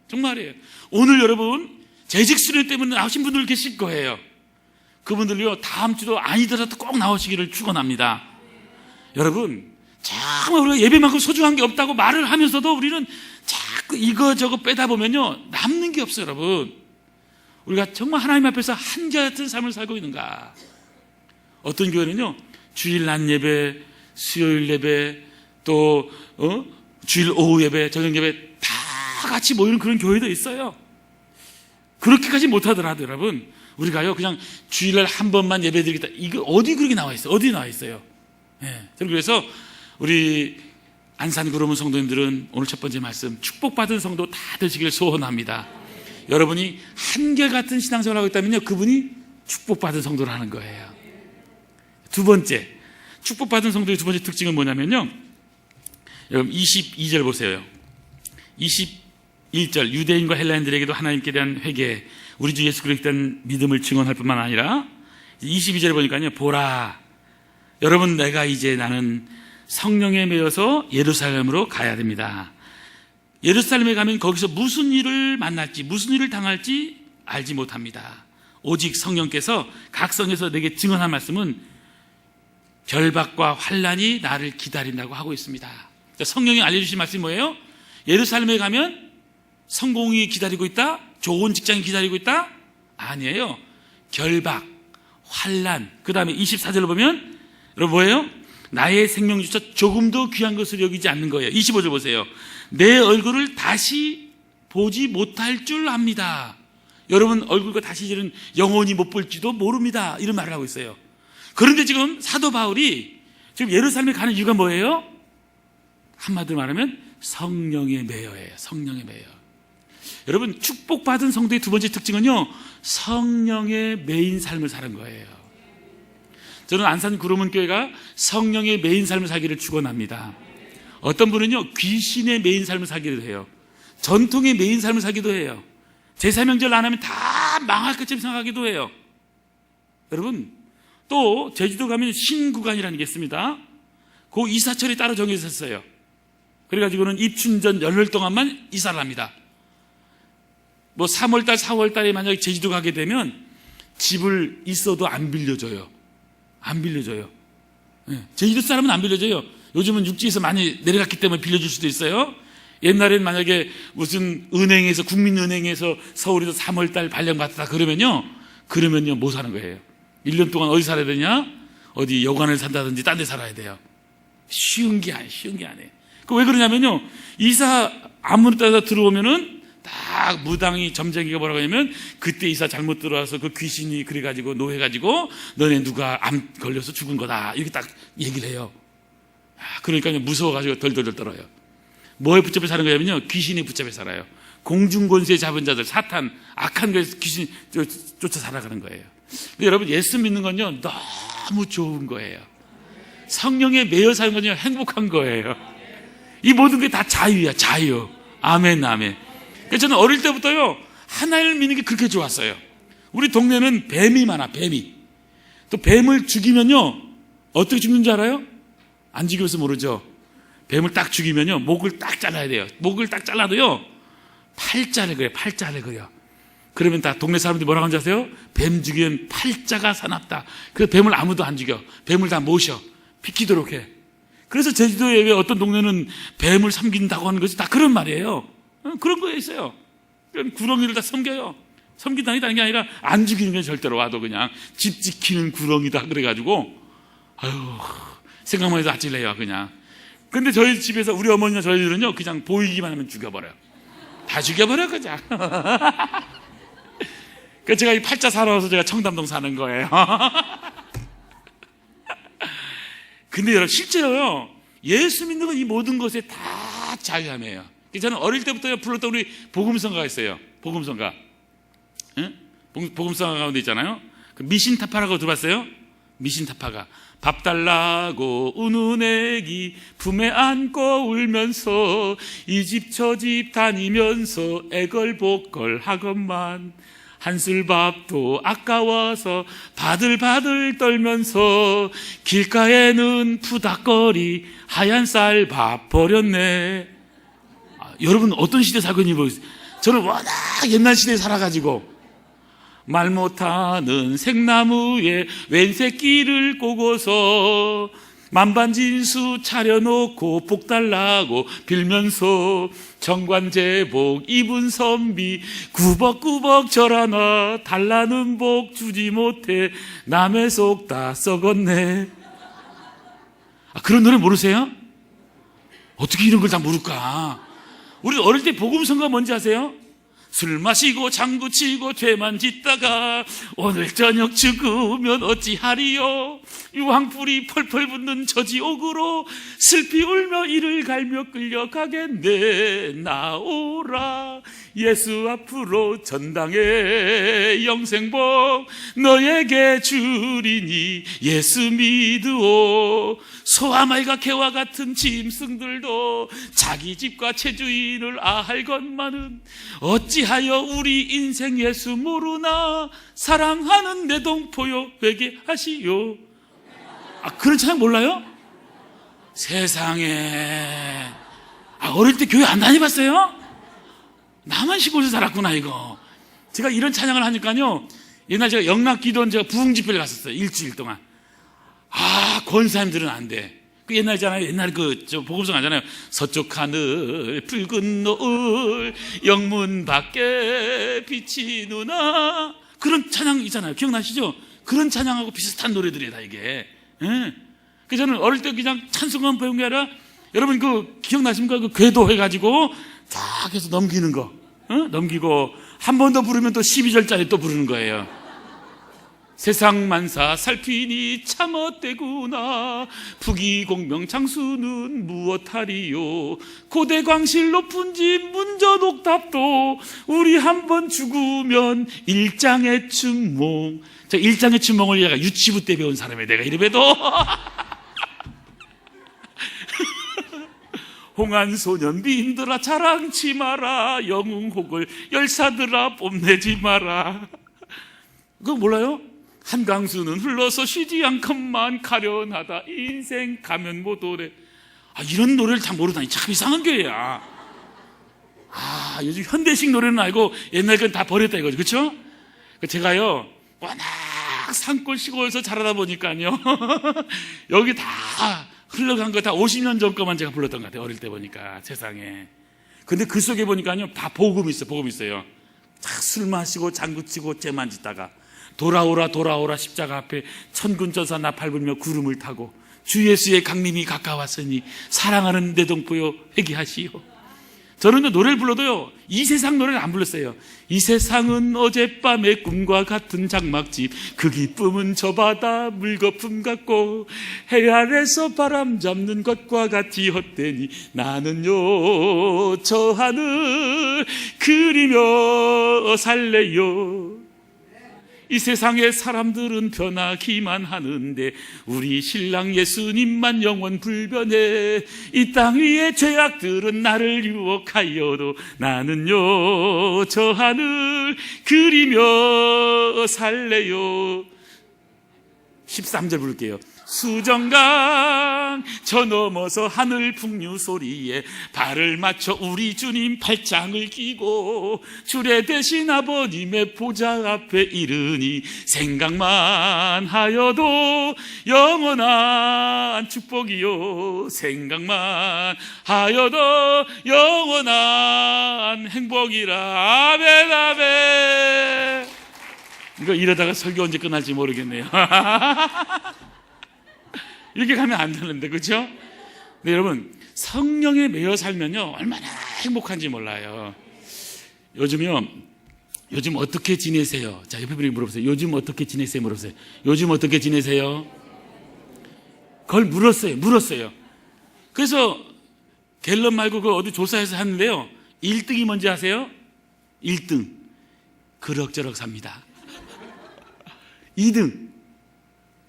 정말이에요. 오늘 여러분 재직 수련 때문에 나오신 분들 계실 거예요. 그분들요, 다음 주도 아니더라도 꼭 나오시기를 축원합니다. 여러분, 정말 우리가 예배만큼 소중한 게 없다고 말을 하면서도 우리는 자꾸 이거저거 빼다 보면요, 남는 게 없어요. 여러분, 우리가 정말 하나님 앞에서 한결같은 삶을 살고 있는가? 어떤 교회는요, 주일 낮 예배, 수요일 예배, 또 주일 오후 예배, 저녁 예배 다 같이 모이는 그런 교회도 있어요. 그렇게까지 못하더라도 여러분, 우리가요, 그냥 주일날 한 번만 예배 드리겠다, 이거 어디 그렇게 나와 있어요? 어디 나와 있어요? 예. 그래서 우리 안산 구로문 성도님들은 오늘 첫 번째 말씀, 축복받은 성도 다 되시길 소원합니다. 여러분이 한결같은 신앙생활을 하고 있다면요, 그분이 축복받은 성도라는 거예요. 두 번째, 축복받은 성도의 두 번째 특징은 뭐냐면요, 여러분 22절 보세요. 21절, 유대인과 헬라인들에게도 하나님께 대한 회개, 우리 주 예수 그리스도에 대한 믿음을 증언할 뿐만 아니라 22절에 보니까요, 보라, 여러분, 나는 성령에 매여서 예루살렘으로 가야 됩니다. 예루살렘에 가면 거기서 무슨 일을 만날지, 무슨 일을 당할지 알지 못합니다. 오직 성령께서 각 성에서 내게 증언한 말씀은 결박과 환난이 나를 기다린다고 하고 있습니다. 성령이 알려주신 말씀이 뭐예요? 예루살렘에 가면 성공이 기다리고 있다? 좋은 직장이 기다리고 있다? 아니에요. 결박, 환난. 그 다음에 24절로 보면 여러분 뭐예요? 나의 생명조차 조금도 귀한 것을 여기지 않는 거예요. 25절 보세요. 내 얼굴을 다시 보지 못할 줄 압니다. 여러분 얼굴과 다시 이제는 영원히 못 볼지도 모릅니다. 이런 말을 하고 있어요. 그런데 지금 사도 바울이 지금 예루살렘에 가는 이유가 뭐예요? 한마디로 말하면 성령의 매여예요. 성령의 매여. 여러분 축복받은 성도의 두 번째 특징은요, 성령의 매인 삶을 사는 거예요. 저는 안산 구로문교회가 성령의 매인 삶을 살기를 축원합니다. 어떤 분은요 귀신의 매인 삶을 살기도 해요. 전통의 매인 삶을 살기도 해요. 제사명절 안 하면 다 망할 것처럼 생각하기도 해요. 여러분 또 제주도 가면 신구간이라는 게 있습니다. 그 이사철이 따로 정해져 있었어요. 그래가지고는 입춘 전 열흘 동안만 이사를 합니다. 뭐 3월달 4월달에 만약에 제주도 가게 되면 집을 있어도 안 빌려줘요. 안 빌려줘요. 제주도 사람은 안 빌려줘요. 요즘은 육지에서 많이 내려갔기 때문에 빌려줄 수도 있어요. 옛날엔 만약에 무슨 은행에서 국민은행에서 서울에서 3월달 발령받았다 그러면요 못 사는 거예요. 1년 동안 어디 살아야 되냐? 어디 여관을 산다든지 딴 데 살아야 돼요. 쉬운 게 아니에요. 왜 그러냐면요, 이사 아무리 따라 들어오면은 딱 무당이 점쟁이가 뭐라고 하냐면 그때 이사 잘못 들어와서 그 귀신이 그래가지고 노해가지고 너네 누가 암 걸려서 죽은 거다 이렇게 딱 얘기를 해요. 그러니까 무서워가지고 덜덜덜 떨어요. 뭐에 붙잡혀 사는 거냐면요, 귀신이 붙잡혀 살아요. 공중권세 잡은 자들, 사탄, 악한 거에서 귀신 쫓아 살아가는 거예요. 근데 여러분 예수 믿는 건요 너무 좋은 거예요. 성령에 매여 사는 건요 행복한 거예요. 이 모든 게 다 자유야, 자유. 아멘, 아멘. 그래서 저는 어릴 때부터요 하나님을 믿는 게 그렇게 좋았어요. 우리 동네는 뱀이 많아, 뱀이. 또 뱀을 죽이면요 어떻게 죽는 줄 알아요? 안 죽여서 모르죠. 뱀을 딱 죽이면요 목을 딱 잘라야 돼요. 목을 딱 잘라도요 팔자를 그려요. 팔자를 그려. 그러면 다 동네 사람들이 뭐라고 하는지 아세요? 뱀 죽이면 팔자가 사납다. 그래서 뱀을 아무도 안 죽여. 뱀을 다 모셔 비키도록 해. 그래서 제주도에 왜 어떤 동네는 뱀을 섬긴다고 하는 것이 다 그런 말이에요. 그런 거에 있어요. 구렁이를 다 섬겨요. 섬긴다는 게 아니라 안 죽이는 게 절대로 와도 그냥 집 지키는 구렁이다 그래가지고 아유 생각만 해도 아찔해요 그냥. 근데 저희 집에서 우리 어머니나 저희들은요 그냥 보이기만 하면 죽여버려요. 다 죽여버려 그냥. 그래서 제가 이 팔자 살아와서 제가 청담동 사는 거예요. 근데 여러분 실제로요 예수 믿는 건 이 모든 것에 다 자유함이에요. 저는 어릴 때부터 불렀던 우리 복음성가가 있어요. 복음성가. 응? 복음성가 가운데 있잖아요. 그 미신타파라고 들어봤어요? 미신타파가 밥 달라고 우는 애기 품에 안고 울면서 이 집 저 집 다니면서 애걸복걸 하건만 한술밥도 아까워서 바들바들 떨면서 길가에는 푸닥거리 하얀 쌀밥 버렸네. 여러분 어떤 시대에 살고 있는지 모르겠어요. 저는 워낙 옛날 시대에 살아가지고 말 못하는 생나무에 웬 새끼를 꼬고서 만반진수 차려놓고 복 달라고 빌면서 정관제복 입은 선비 구벅구벅 절하나 달라는 복 주지 못해 남의 속 다 썩었네. 그런 노래 모르세요? 어떻게 이런 걸 다 모를까? 우리 어릴 때 복음성가 뭔지 아세요? 술 마시고 장구 치고 죄만 짓다가 오늘 저녁 죽으면 어찌하리요. 유황불이 펄펄 붙는 저지옥으로 슬피 울며 이를 갈며 끌려가겠네. 나오라 예수 앞으로 전당에 영생복 너에게 주리니 예수 믿으오. 소아말과 개와 같은 짐승들도 자기 집과 채주인을 아할 것만은 어찌하여 우리 인생 예수 모르나. 사랑하는 내 동포요 회개하시오. 그런 찬양 몰라요? 세상에. 어릴 때 교회 안 다녀봤어요? 나만 시골에서 살았구나 이거. 제가 이런 찬양을 하니까요 옛날 제가 영락기도원 제가 부흥집회를 갔었어요. 일주일 동안. 권사님들은 안 돼. 그 옛날잖아요. 옛날 저 복음성 하잖아요. 서쪽 하늘 붉은 노을 영문 밖에 비치누나. 그런 찬양 있잖아요. 기억나시죠? 그런 찬양하고 비슷한 노래들이에요 다 이게. 예. 그래서 저는 어릴 때 그냥 찬송만 배운 게 아니라 여러분 그 기억나십니까? 그 궤도 해가지고 쫙 해서 넘기는 거. 넘기고 한 번 더 부르면 또 12절짜리 또 부르는 거예요. 세상 만사 살피니 참 헛되구나. 부귀공명 장수는 무엇하리요. 고대광실 높은 집 문전옥답도 우리 한번 죽으면 일장의 춘몽. 자, 일장의 춘몽을 얘가 유치부 때 배운 사람이에요. 내가 이름에도 홍안소년 미인들아 자랑치 마라. 영웅혹을 열사들아 뽐내지 마라. 그거 몰라요? 한강수는 흘러서 쉬지 않건만 가련하다. 인생 가면 못 오래. 이런 노래를 다 모르다니 참 이상한 교회야. 요즘 현대식 노래는 알고 옛날 건 다 버렸다 이거죠. 그렇죠? 제가요 워낙 산골 시골에서 자라다 보니까요 여기 다 흘러간 거 다 50년 전 거만 제가 불렀던 것 같아요. 어릴 때 보니까 세상에. 근데 그 속에 보니까요 다 복음이 있어요. 술 마시고 장구치고 재만 짓다가 돌아오라 돌아오라 십자가 앞에 천군천사 나팔 불며 구름을 타고 주 예수의 강림이 가까웠으니 사랑하는 대동포여 회개하시오. 저는 노래를 불러도요 이 세상 노래를 안 불렀어요. 이 세상은 어젯밤의 꿈과 같은 장막집, 그 기쁨은 저 바다 물거품 같고 해 아래서 바람 잡는 것과 같이 헛되니 나는요 저 하늘 그리며 살래요. 이 세상의 사람들은 변하기만 하는데 우리 신랑 예수님만 영원 불변해. 이 땅 위의 죄악들은 나를 유혹하여도 나는요 저 하늘 그리며 살래요. 13절 부를게요. 수정강 저 넘어서 하늘 풍류 소리에 발을 맞춰 우리 주님 팔짱을 끼고 주례 대신 아버님의 보좌 앞에 이르니 생각만 하여도 영원한 축복이요. 생각만 하여도 영원한 행복이라. 아멘 아멘. 이거 이러다가 설교 언제 끝날지 모르겠네요. 이렇게 가면 안 되는데, 그렇죠? 네, 여러분 성령에 매여 살면요 얼마나 행복한지 몰라요. 요즘 어떻게 지내세요? 자, 옆에 분에게 물어보세요. 요즘 어떻게 지내세요? 물어보세요. 요즘 어떻게 지내세요? 그걸 물었어요. 그래서 갤럽 말고 그 어디 조사해서 하는데요 1등이 뭔지 아세요? 1등 그럭저럭 삽니다. 2등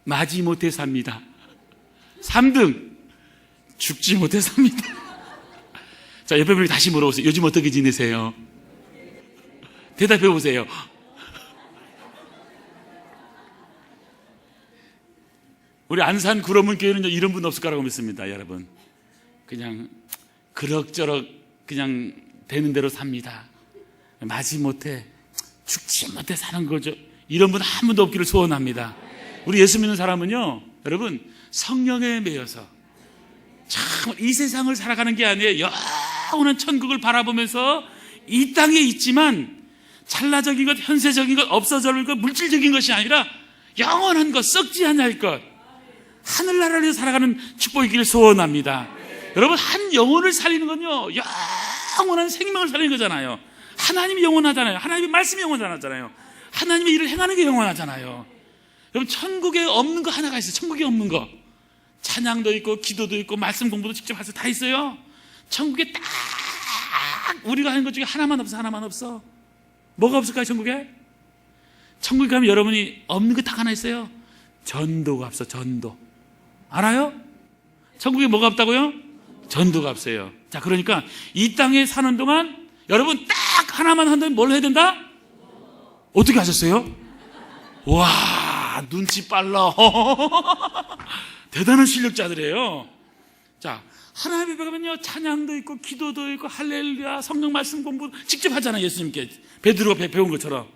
마지못해 삽니다. 3등 죽지 못해 삽니다. 자, 옆에 분이 다시 물어보세요. 요즘 어떻게 지내세요? 대답해 보세요. 우리 안산 구로문 교회는 이런 분 없을 거라고 믿습니다. 여러분 그냥 그럭저럭 그냥 되는 대로 삽니다. 마지못해 죽지 못해 사는 거죠. 이런 분 한 분도 없기를 소원합니다. 우리 예수 믿는 사람은요 여러분 성령에 매여서 참 이 세상을 살아가는 게 아니에요. 영원한 천국을 바라보면서 이 땅에 있지만 찰나적인 것, 현세적인 것, 없어질 것, 물질적인 것이 아니라 영원한 것, 썩지 않을 것, 하늘나라를 위해 살아가는 축복이기를 소원합니다. 여러분 한 영혼을 살리는 건요 영원한 생명을 살리는 거잖아요. 하나님이 영원하잖아요. 하나님의 말씀이 영원하잖아요. 하나님의 일을 행하는 게 영원하잖아요. 여러분 천국에 없는 거 하나가 있어요. 천국에 없는 거 찬양도 있고 기도도 있고 말씀 공부도 직접 해서 다 있어요. 천국에 딱 우리가 하는 것 중에 하나만 없어. 뭐가 없을까요? 천국에 가면 여러분이 없는 거 딱 하나 있어요. 전도가 없어. 전도 알아요? 천국에 뭐가 없다고요? 전도가 없어요. 자, 그러니까 이 땅에 사는 동안 여러분 딱 하나만 한다면 뭘 해야 된다? 어떻게 하셨어요? 와, 눈치 빨라. 대단한 실력자들이에요. 자, 하나님 앞에 가면요 찬양도 있고 기도도 있고 할렐루야 성령 말씀 공부 직접 하잖아요. 예수님께 베드로가 배운 것처럼.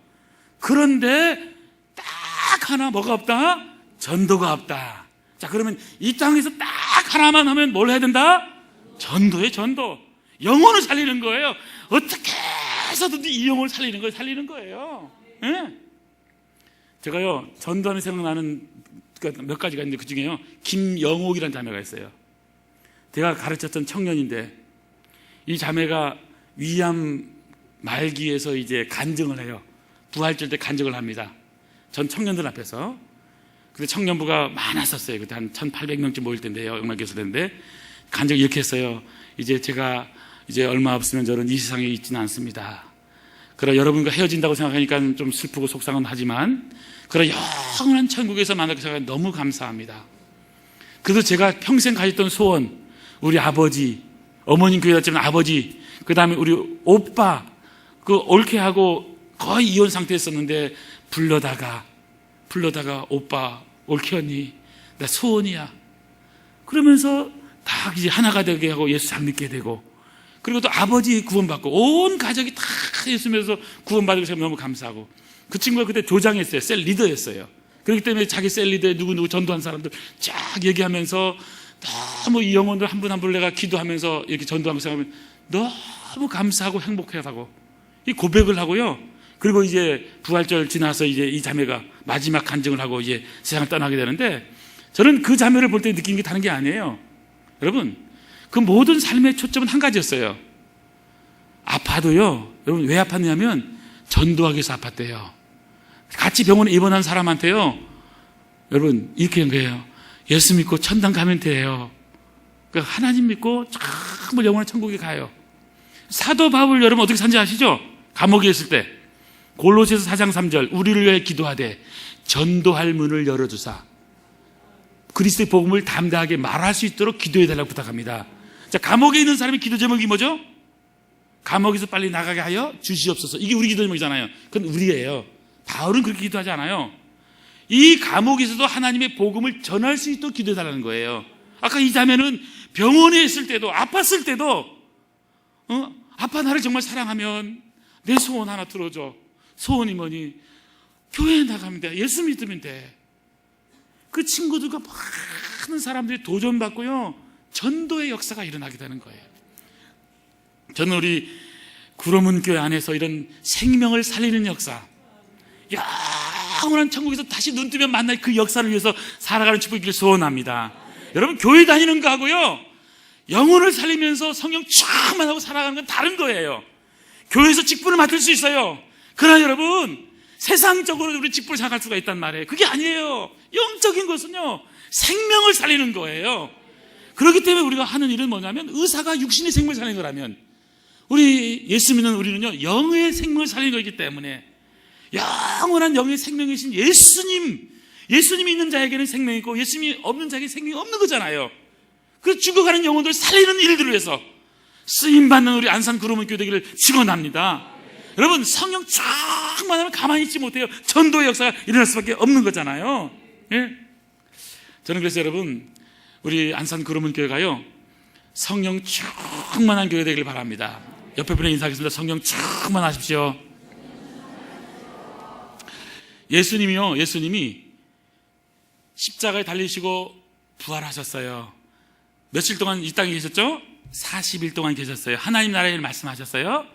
그런데 딱 하나 뭐가 없다? 전도가 없다. 자, 그러면 이 땅에서 딱 하나만 하면 뭘 해야 된다? 전도예요. 전도. 영혼을 살리는 거예요. 어떻게 해서든지 이 영혼을 살리는 거예요. 예? 제가요 전도하면 생각나는 몇 가지가 있는데 그 중에요 김영옥이라는 자매가 있어요. 제가 가르쳤던 청년인데 이 자매가 위암 말기에서 이제 간증을 해요. 부활절 때 간증을 합니다. 전 청년들 앞에서. 근데 청년부가 많았었어요. 그때 한 1,800명쯤 모일 텐데요. 영락교수인데 간증 이렇게 했어요. 이제 제가 이제 얼마 없으면 저는 이 세상에 있지는 않습니다. 그러나 여러분과 헤어진다고 생각하니까 좀 슬프고 속상은 하지만 그러나 영원한 천국에서 만나게 생각하니 너무 감사합니다. 그래도 제가 평생 가졌던 소원, 우리 아버지, 어머님 교회 다녔지만 아버지, 그 다음에 우리 오빠, 그 올케하고 거의 이혼 상태였었는데 불러다가 오빠, 올케 언니, 나 소원이야. 그러면서 다 이제 하나가 되게 하고 예수 잘 믿게 되고, 그리고 또 아버지 구원받고 온 가족이 다 예수 믿어서 구원받고 제가 너무 감사하고, 그 친구가 그때 조장했어요. 셀 리더였어요. 그렇기 때문에 자기 셀 리더에 누구누구 전도한 사람들 쫙 얘기하면서 너무 이 영혼들 한 분 한 분 내가 기도하면서 이렇게 전도하면서 생각하면 너무 감사하고 행복하다고 이 고백을 하고요. 그리고 이제 부활절 지나서 이제 이 자매가 마지막 간증을 하고 이제 세상을 떠나게 되는데, 저는 그 자매를 볼 때 느낀 게 다른 게 아니에요. 여러분, 그 모든 삶의 초점은 한 가지였어요. 아파도요, 여러분 왜 아팠냐면 전도하기 위해서 아팠대요. 같이 병원에 입원한 사람한테요, 여러분 이렇게 한 거예요. 예수 믿고 천당 가면 돼요. 그러니까 하나님 믿고 정말 영원한 천국에 가요. 사도 바울 여러분 어떻게 산지 아시죠? 감옥에 있을 때 골로새서 4장 3절 우리를 위해 기도하되 전도할 문을 열어주사 그리스도의 복음을 담대하게 말할 수 있도록 기도해달라고 부탁합니다. 자, 감옥에 있는 사람의 기도 제목이 뭐죠? 감옥에서 빨리 나가게 하여 주시옵소서. 이게 우리 기도 제목이잖아요. 그건 우리예요. 바울은 그렇게 기도하지 않아요. 이 감옥에서도 하나님의 복음을 전할 수 있도록 기도해달라는 거예요. 아까 이 자매는 병원에 있을 때도 아팠을 때도 아빠 나를 정말 사랑하면 내 소원 하나 들어줘. 소원이 뭐니? 교회에 나가면 돼. 예수 믿으면 돼. 그 친구들과 많은 사람들이 도전받고요, 전도의 역사가 일어나게 되는 거예요. 저는 우리 구로문 교회 안에서 이런 생명을 살리는 역사, 영원한 천국에서 다시 눈 뜨면 만날 그 역사를 위해서 살아가는 축복이길 소원합니다. 여러분, 교회 다니는 거하고요, 영혼을 살리면서 성령 충만하고 살아가는 건 다른 거예요. 교회에서 직분을 맡을 수 있어요. 그러나 여러분, 세상적으로 우리 직분을 생각할 수가 있단 말이에요. 그게 아니에요. 영적인 것은요, 생명을 살리는 거예요. 그렇기 때문에 우리가 하는 일은 뭐냐면, 의사가 육신의 생명을 살리는 거라면 우리 예수 믿는 우리는요, 영의 생명을 살리는 거기 때문에 영원한 영의 생명이신 예수님이 있는 자에게는 생명이 있고 예수님이 없는 자에게 생명이 없는 거잖아요. 그 죽어가는 영혼들 살리는 일들을 위해서 쓰임받는 우리 안산 구로문 교회 되기를 축원합니다. 여러분, 성령 충만하면 가만히 있지 못해요. 전도의 역사가 일어날 수밖에 없는 거잖아요. 예? 저는 그래서 여러분, 우리 안산 구로문 교회가요, 성령 충만한 교회 되기를 바랍니다. 옆에 분에 인사하겠습니다. 성령 충만하십시오. 예수님이 십자가에 달리시고 부활하셨어요. 며칠 동안 이 땅에 계셨죠? 40일 동안 계셨어요. 하나님 나라에 말씀하셨어요.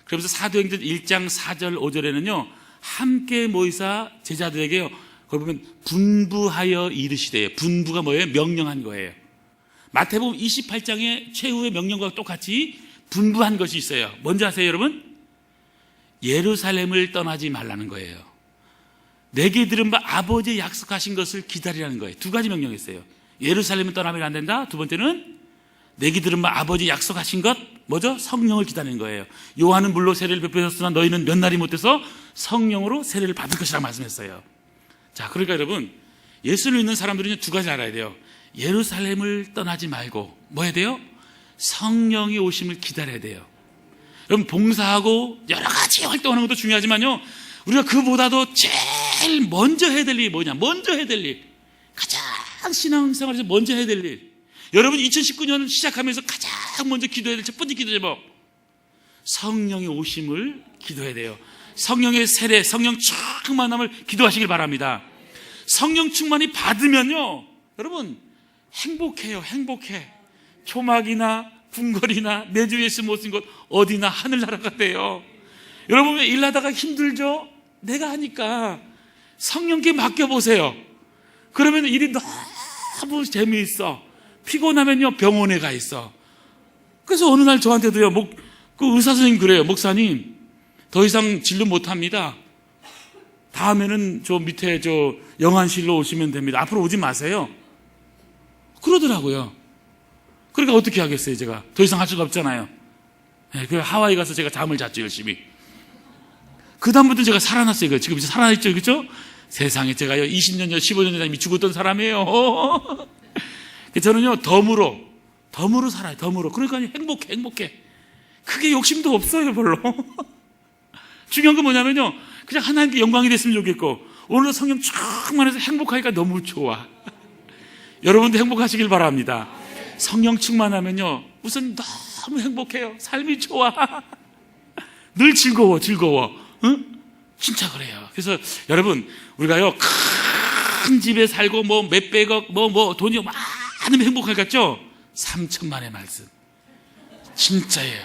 그러면서 사도행전 1장 4절 5절에는요, 함께 모이사 제자들에게요, 거기 보면 분부하여 이르시대요. 분부가 뭐예요? 명령한 거예요. 마태복음 28장의 최후의 명령과 똑같이 분부한 것이 있어요. 뭔지 아세요, 여러분? 예루살렘을 떠나지 말라는 거예요. 내게 들은 바 아버지의 약속하신 것을 기다리라는 거예요. 두 가지 명령했어요. 예루살렘을 떠나면 안 된다. 두 번째는 내게 들은 바 아버지 약속하신 것, 뭐죠? 성령을 기다리는 거예요. 요한은 물로 세례를 베푸셨으나 너희는 몇 날이 못해서 성령으로 세례를 받을 것이라고 말씀했어요. 자, 그러니까 여러분, 예수를 믿는 사람들은 두 가지 알아야 돼요. 예루살렘을 떠나지 말고 뭐 해야 돼요? 성령이 오심을 기다려야 돼요. 여러분, 봉사하고 여러 가지 활동하는 것도 중요하지만요, 우리가 그보다도 제일 먼저 해야 될 일이 뭐냐? 먼저 해야 될 일, 가장 신앙생활에서 먼저 해야 될 일, 여러분 2019년 시작하면서 가장 먼저 기도해야 될 첫 번째 기도 제목, 성령의 오심을 기도해야 돼요. 성령의 세례, 성령 충만함을 기도하시길 바랍니다. 성령 충만이 받으면요, 여러분 행복해요. 행복해. 초막이나 궁궐이나 내 주 예수 못 쓴 곳 어디나 하늘나라가 돼요. 여러분, 왜 일하다가 힘들죠? 내가 하니까 성령께 맡겨보세요. 그러면 일이 너무 재미있어. 피곤하면요, 병원에 가 있어. 그래서 어느 날 저한테도요, 그 의사 선생님 그래요. 목사님, 더 이상 진료 못합니다. 다음에는 저 밑에 저 영안실로 오시면 됩니다. 앞으로 오지 마세요. 그러더라고요. 그러니까 어떻게 하겠어요, 제가. 더 이상 할 수가 없잖아요. 네, 그 하와이 가서 제가 잠을 잤죠, 열심히. 그다음부터 제가 살아났어요. 지금 이제 살아났죠, 그렇죠? 세상에 제가요 20년 전, 15년 전에 이미 죽었던 사람이에요. 저는요 덤으로 살아요. 덤으로. 그러니까 행복해. 크게 욕심도 없어요, 별로. 중요한 건 뭐냐면요, 그냥 하나님께 영광이 됐으면 좋겠고, 오늘도 성령 충만해서 행복하니까 너무 좋아. 여러분도 행복하시길 바랍니다. 성령 충만하면요 우선 너무 행복해요. 삶이 좋아. 늘 즐거워. 응? 진짜 그래요. 그래서 여러분, 우리가요 큰 집에 살고 뭐 몇백억 뭐 돈이 많으면 행복할 것 같죠? 3천만의 말씀 진짜예요.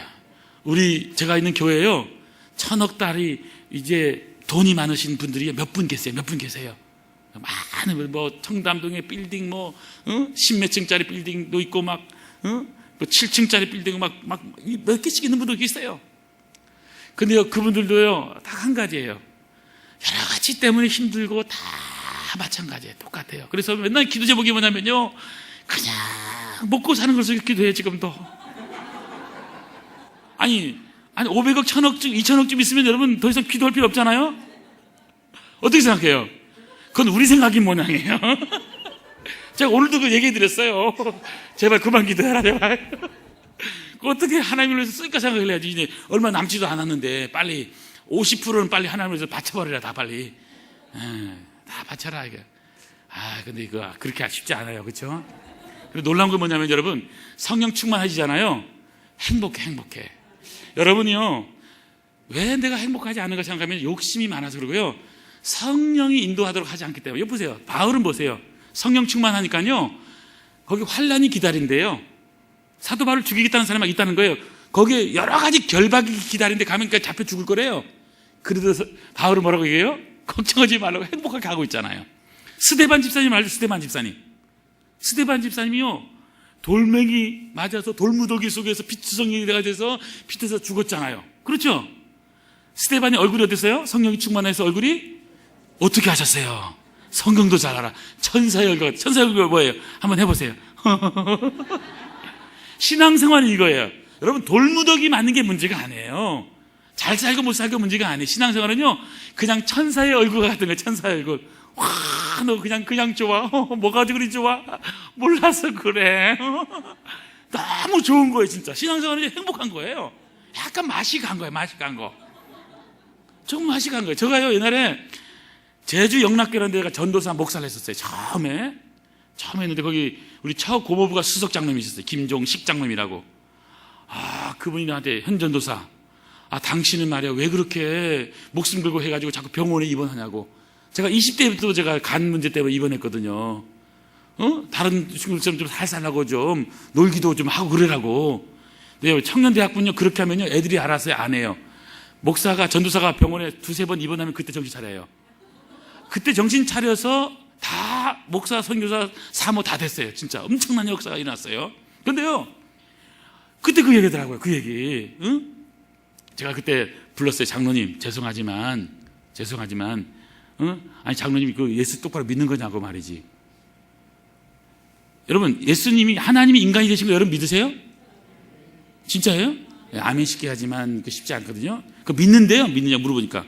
제가 있는 교회에요 1,000억달이 이제 돈이 많으신 분들이 몇 분 계세요. 많은 뭐 청담동에 빌딩 뭐 10몇 층짜리 빌딩도 있고 막 뭐 7층짜리 빌딩 막 몇 개씩 있는 분도 계세요. 근데요 그분들도요 딱 한 가지예요. 여러 가지 때문에 힘들고 다 마찬가지예요. 똑같아요. 그래서 맨날 기도 제목이 뭐냐면요, 그냥 먹고 사는 것을 기도해요. 지금도 아니 500억 1,000억쯤 2,000억쯤 있으면 여러분 더 이상 기도할 필요 없잖아요. 어떻게 생각해요? 그건 우리 생각인 모양이에요. 제가 오늘도 그 얘기 드렸어요. 제발 그만 기도해라, 제발. 어떻게 하나님을 위해서 쓸까 생각을 해야지. 이제 얼마 남지도 않았는데 빨리 50%는 빨리 하나님을 위해서 바쳐버리라. 다 빨리 다 바쳐라 이게. 근데 이거 그렇게 쉽지 않아요, 그렇죠? 그리고 놀라운 건 뭐냐면 여러분, 성령 충만하시잖아요. 행복해. 여러분이요 왜 내가 행복하지 않은가 생각하면 욕심이 많아서 그러고요, 성령이 인도하도록 하지 않기 때문에. 여기 보세요, 바울은 보세요. 성령 충만하니까요 거기 환란이 기다린대요. 사도 바울을 죽이겠다는 사람이 있다는 거예요. 거기에 여러 가지 결박이 기다리는데 가면 잡혀 죽을 거래요. 그래도 바울은 뭐라고 얘기해요? 걱정하지 말라고 행복하게 하고 있잖아요. 스데반 집사님 알죠? 스데반 집사님이요 돌멩이 맞아서 돌무더기 속에서 피투성이가 돼서 피투에서 죽었잖아요. 그렇죠? 스데반이 얼굴이 어땠어요? 성령이 충만해서 얼굴이 어떻게 하셨어요? 성경도 잘 알아. 천사의 얼굴 뭐예요? 한번 해보세요. 신앙생활이 이거예요. 여러분, 돌무더기 맞는 게 문제가 아니에요. 잘 살고 못 살고 문제가 아니에요. 신앙생활은요 그냥 천사의 얼굴 같은 거예요. 천사의 얼굴. 와, 너 그냥 좋아. 뭐가 그리 좋아? 몰라서 그래. 너무 좋은 거예요, 진짜. 신앙생활은 행복한 거예요. 약간 맛이 간 거예요. 조금 맛이 간 거예요. 제가요 옛날에 제주 영락교라는 데가 전도사 목사를 했었어요. 처음에 했는데 거기 우리 처 고모부가 수석 장로님이셨어요. 김종식 장로님이라고. 그분이 나한테, 현 전도사, 당신은 말이야 왜 그렇게 목숨 걸고 해가지고 자꾸 병원에 입원하냐고. 제가 20대부터 제가 간 문제 때문에 입원했거든요. 다른 친구들처럼 좀 살살하고 좀 놀기도 좀 하고 그러라고. 근데 청년대학군요 그렇게 하면요 애들이 알아서 안 해요. 목사가, 전도사가 병원에 2-3번 입원하면 그때 정신 차려요. 그때 정신 차려서 다 목사, 선교사, 사모 다 됐어요. 진짜 엄청난 역사가 일어났어요. 그런데요 그때 그 얘기더라고요. 그 얘기. 제가 그때 불렀어요. 장로님 죄송하지만 아니 장로님이 그 예수 똑바로 믿는 거냐고 말이지. 여러분, 예수님이 하나님이 인간이 되신 거 여러분 믿으세요? 진짜예요? 아멘 쉽게 하지만 쉽지 않거든요. 그 믿는데요? 믿느냐 물어보니까.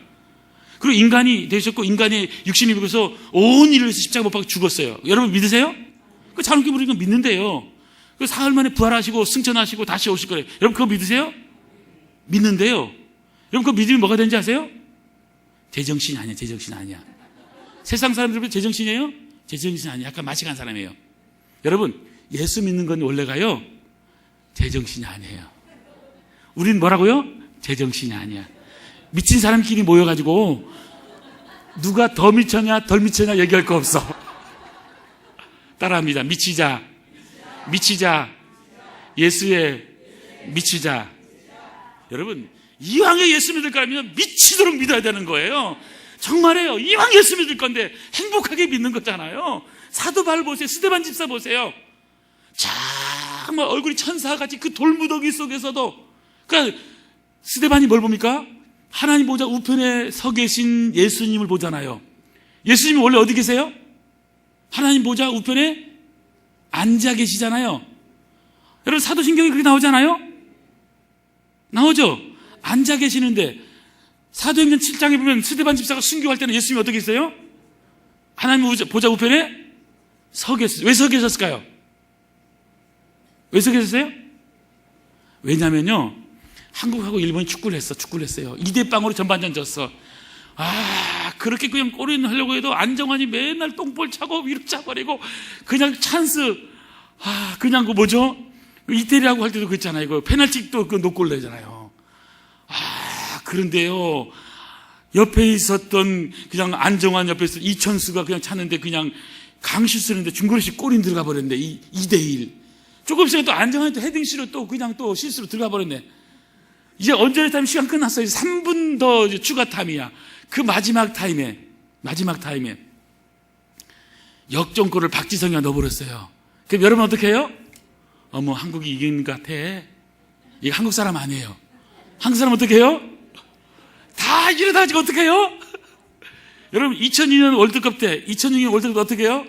그리고 인간이 되셨고 인간의 육신이 입어서 온 일을 위해서 십자가 못 박혀 죽었어요. 여러분 믿으세요? 그 장로님 우리가 믿는데요. 그 사흘 만에 부활하시고 승천하시고 다시 오실 거예요. 여러분 그거 믿으세요? 믿는데요. 여러분 그 믿음이 뭐가 되는지 아세요? 제정신이 아니야. 세상 사람들은 제정신이에요? 제정신이 아니야. 약간 맛이 간 사람이에요. 여러분, 예수 믿는 건 원래가요 제정신이 아니에요. 우린 뭐라고요? 제정신이 아니야. 미친 사람끼리 모여가지고 누가 더 미쳤냐 덜 미쳤냐 얘기할 거 없어. 따라합니다. 미치자. 예수에 미치자. 여러분, 이왕에 예수 믿을 거면 미치도록 믿어야 되는 거예요. 정말이에요. 이왕 예수 믿을 건데 행복하게 믿는 거잖아요. 사도 바울 보세요. 스데반 집사 보세요. 정말 얼굴이 천사같이 그 돌무더기 속에서도. 그러니까 스데반이 뭘 봅니까? 하나님 보좌 우편에 서 계신 예수님을 보잖아요. 예수님이 원래 어디 계세요? 하나님 보좌 우편에 앉아 계시잖아요. 여러분 사도신경에 그렇게 나오잖아요. 나오죠. 앉아 계시는데 사도행전 7장에 보면 스데반 집사가 순교할 때는 예수님이 어떻게 있어요? 하나님 보좌 우편에 서 계셨어요. 왜 서 계셨을까요? 왜 서 계셨어요? 왜냐면요, 한국하고 일본이 축구를 했어요. 2대0으로 전반전 졌어. 그렇게 그냥 골인 하려고 해도 안정환이 맨날 똥볼 차고 위로 차버리고 그냥 찬스. 그냥 그 뭐죠? 이태리하고 할 때도 그랬잖아요. 이거 페널티도 그 노골 내잖아요. 그런데요, 옆에 있었던 그냥 안정환 옆에 있었던 이천수가 그냥 찼는데 그냥 강슛 쓰는데 중거리씩 골인 들어가 버렸는데 2대1. 조금 있으면 또 안정환이 또 헤딩시로 또 그냥 또 실수로 들어가 버렸네. 이제 언저리 타임 시간 끝났어요. 3분 더 이제 추가 타임이야. 그 마지막 타임에 역전골을 박지성이가 넣어버렸어요. 그럼 여러분 어떻게 해요? 어머, 한국이 이긴 것 같아. 이거 한국 사람 아니에요. 한국 사람 어떻게 해요? 다 이러다 지금 어떻게 해요? 여러분 2002년 월드컵 때 2006년 월드컵 때 어떻게 해요?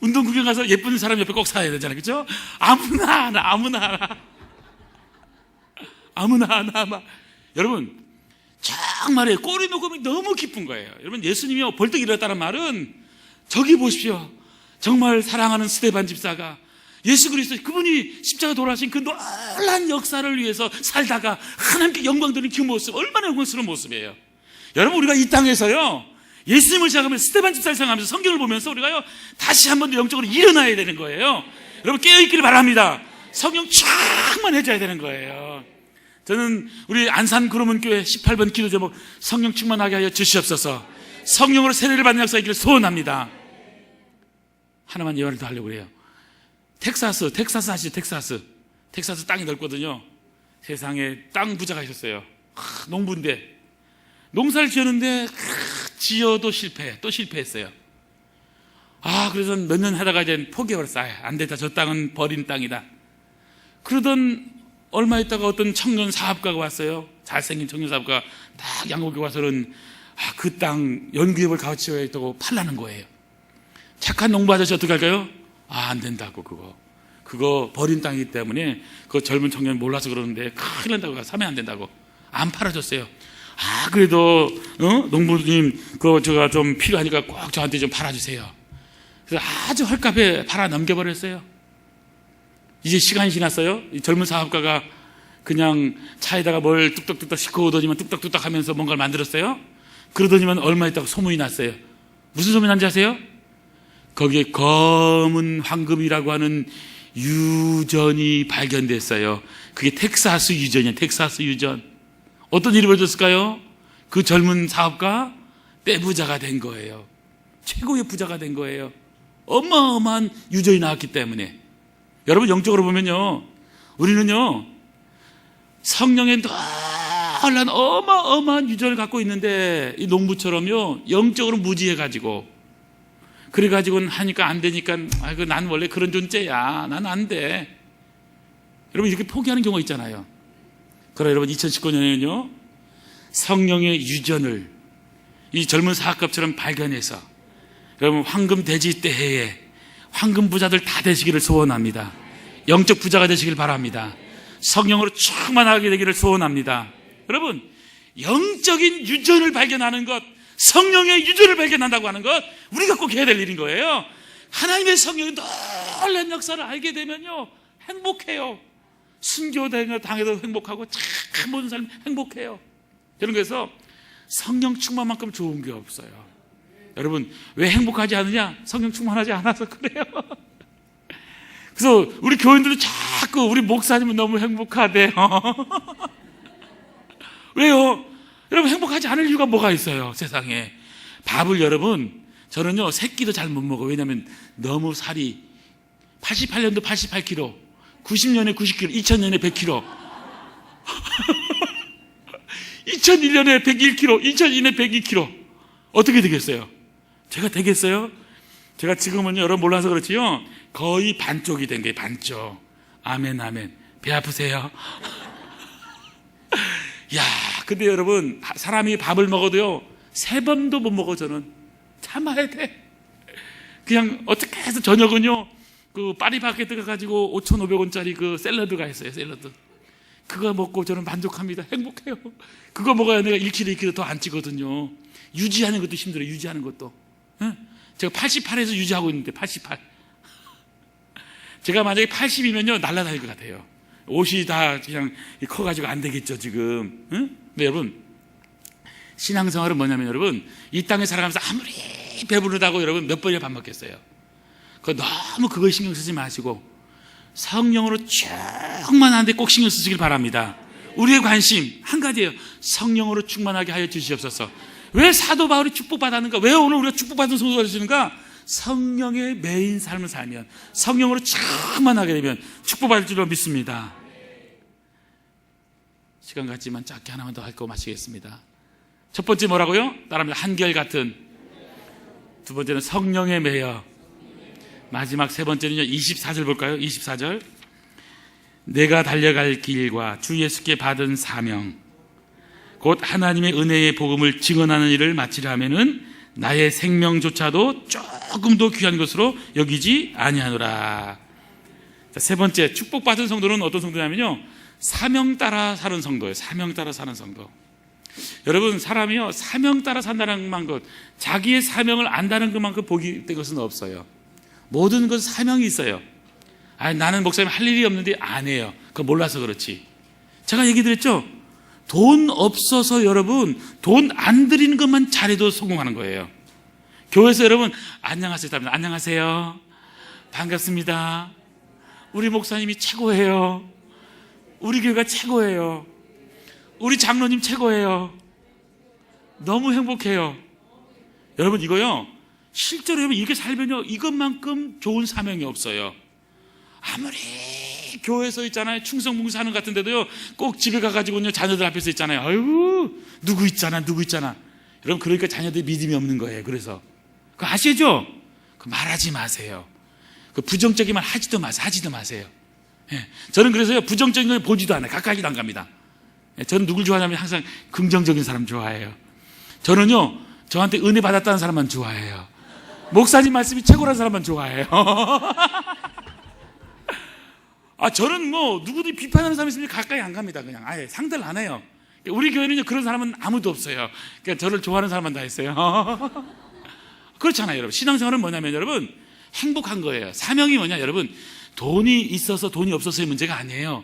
운동 구경 가서 예쁜 사람 옆에 꼭 사야 되잖아요. 그렇죠? 아무나 하나. 여러분 정말에 골이 녹음이 너무 기쁜 거예요. 여러분 예수님이 벌떡 일어났다는 말은 저기 보십시오. 정말 사랑하는 스데반 집사가 예수 그리스도 그분이 십자가 돌아가신 그 놀란 역사를 위해서 살다가 하나님께 영광 드리는 그 모습, 얼마나 영광스러운 모습이에요. 여러분 우리가 이 땅에서요 예수님을 생각하면서 스데반 집사를 생각하면서 성경을 보면서 우리가요 다시 한 번 더 영적으로 일어나야 되는 거예요. 여러분 깨어있기를 바랍니다. 성령 충만해져야 되는 거예요. 저는 우리 안산 구로문교회 18번 기도 제목 성령 충만하게 하여 주시옵소서. 성령으로 세례를 받는 역사 있기를 소원합니다. 하나만 예언을 더 하려고 그래요. 텍사스 아시죠? 텍사스 땅이 넓거든요. 세상에 땅 부자가 있었어요. 농부인데 농사를 지었는데 지어도 또 실패했어요. 그래서 몇 년 하다가 이제 포기해버렸어요. 안 되다, 저 땅은 버린 땅이다. 그러던 얼마 있다가 어떤 청년 사업가가 왔어요. 잘생긴 청년 사업가 딱 양곡에 와서는 그 땅 연구협을 가르쳐야 있다고 팔라는 거예요. 착한 농부 아저씨 어떻게 할까요? 안 된다고, 그거 버린 땅이기 때문에 그 젊은 청년 몰라서 그러는데 큰일 난다고, 사면 안 된다고 안 팔아줬어요. 그래도 농부님 그거 제가 좀 필요하니까 꼭 저한테 좀 팔아주세요. 그래서 아주 헐값에 팔아 넘겨버렸어요. 이제 시간이 지났어요. 이 젊은 사업가가 그냥 차에다가 뭘 뚝딱뚝딱 싣고 오더니만 뚝딱뚝딱 하면서 뭔가를 만들었어요. 그러더니만 얼마 있다가 소문이 났어요. 무슨 소문이 난지 아세요? 거기에 검은 황금이라고 하는 유전이 발견됐어요. 그게 텍사스 유전이에요. 텍사스 유전. 어떤 일이 벌어졌을까요? 그 젊은 사업가 떼부자가 된 거예요. 최고의 부자가 된 거예요. 어마어마한 유전이 나왔기 때문에. 여러분 영적으로 보면요, 우리는요 성령의 놀란 어마어마한 유전을 갖고 있는데 이 농부처럼요 영적으로 무지해가지고 그래가지고는 하니까 안 되니까 난 원래 그런 존재야, 난 안 돼. 여러분 이렇게 포기하는 경우가 있잖아요. 그러나 여러분 2019년에는요 성령의 유전을 이 젊은 사학급처럼 발견해서 여러분 황금 돼지 때해에 황금 부자들 다 되시기를 소원합니다. 영적 부자가 되시길 바랍니다. 성령으로 충만하게 되기를 소원합니다. 여러분 영적인 유전을 발견하는 것, 성령의 유전을 발견한다고 하는 것 우리가 꼭 해야 될 일인 거예요. 하나님의 성령의 놀라운 역사를 알게 되면요 행복해요. 순교당해도 행복하고 참 모든 삶 행복해요. 저는 그래서 성령 충만만큼 좋은 게 없어요. 여러분 왜 행복하지 않느냐? 성령 충만하지 않아서 그래요. 그래서 우리 교인들도 자꾸 우리 목사님은 너무 행복하대요. 왜요? 여러분 행복하지 않을 이유가 뭐가 있어요 세상에. 밥을 여러분 저는요 새끼도 잘 못 먹어요. 왜냐하면 너무 살이 88년도 88kg, 90년에 90kg, 2000년에 100kg 2001년에 101kg, 2002년에 102kg 어떻게 되겠어요? 제가 되겠어요? 제가 지금은요 여러분 몰라서 그렇지요 거의 반쪽이 된 거예요. 반쪽. 아멘 아멘. 배 아프세요? 야 근데 여러분, 사람이 밥을 먹어도요 3번도 못 먹어. 저는 참아야 돼. 그냥 어떻게 해서 저녁은요 그 파리바게뜨 가지고 5,500원짜리 그 샐러드가 있어요. 샐러드 그거 먹고 저는 만족합니다. 행복해요. 그거 먹어야 내가 1kg 2kg 더 안 찌거든요. 유지하는 것도 힘들어요. 유지하는 것도. 응? 제가 88에서 유지하고 있는데 88. 제가 만약에 80이면요 날아다닐 것 같아요. 옷이 다 그냥 커가지고 안 되겠죠 지금. 응? 근데 여러분, 신앙생활은 뭐냐면 여러분, 이 땅에 살아가면서 아무리 배부르다고 여러분 몇 번이나 밥 먹겠어요. 너무 그걸 신경 쓰지 마시고 성령으로 충만한데 꼭 신경 쓰시길 바랍니다. 우리의 관심 한 가지예요. 성령으로 충만하게 하여 주시옵소서. 왜 사도 바울이 축복받았는가? 왜 오늘 우리가 축복받은 성도가 되시는가? 성령의 매인 삶을 살면, 성령으로 충만하게 되면 축복받을 줄로 믿습니다. 시간 같지만 짧게 하나만 더 할거 마치겠습니다. 첫 번째 뭐라고요? 따라합니다. 한결같은. 두 번째는 성령에 매여. 마지막 세 번째는요 24절 볼까요? 24절. 내가 달려갈 길과 주 예수께 받은 사명 곧 하나님의 은혜의 복음을 증언하는 일을 마치려 하면은 나의 생명조차도 조금도 귀한 것으로 여기지 아니하노라. 자, 세 번째, 축복받은 성도는 어떤 성도냐면요 사명 따라 사는 성도예요. 사명 따라 사는 성도. 여러분, 사람이요 사명 따라 산다는 것, 자기의 사명을 안다는 것만큼 복이 된 것은 없어요. 모든 것은 사명이 있어요. 나는 목사님 할 일이 없는데 안 해요. 그거 몰라서 그렇지. 제가 얘기 드렸죠. 돈 없어서 여러분 돈 안 들이는 것만 잘해도 성공하는 거예요. 교회에서 여러분 안녕하세요 답니다. 안녕하세요, 반갑습니다, 우리 목사님이 최고예요, 우리 교회가 최고예요, 우리 장로님 최고예요, 너무 행복해요. 여러분 이거요 실제로 여러분 이렇게 살면요 이것만큼 좋은 사명이 없어요. 아무리 교회에서 있잖아요 충성봉사하는 것 같은데도요 꼭 집에 가가지고요 자녀들 앞에서 있잖아요. 아유 누구 있잖아. 여러분 그러니까 자녀들이 믿음이 없는 거예요. 그래서 그거 아시죠? 그 말하지 마세요. 그 부정적인 말 하지도 마세요. 예. 저는 그래서요 부정적인 걸 보지도 않아요. 가까이도 안 갑니다. 예. 저는 누굴 좋아하냐면 항상 긍정적인 사람 좋아해요. 저는요 저한테 은혜 받았다는 사람만 좋아해요. 목사님 말씀이 최고라는 사람만 좋아해요. 저는 뭐 누구든지 비판하는 사람이 있으면 가까이 안 갑니다. 그냥 아예 상대를 안 해요. 우리 교회는요 그런 사람은 아무도 없어요. 그러니까 저를 좋아하는 사람만 다 있어요. 그렇잖아요. 여러분 신앙생활은 뭐냐면 여러분 행복한 거예요. 사명이 뭐냐 여러분, 돈이 있어서 돈이 없어서의 문제가 아니에요.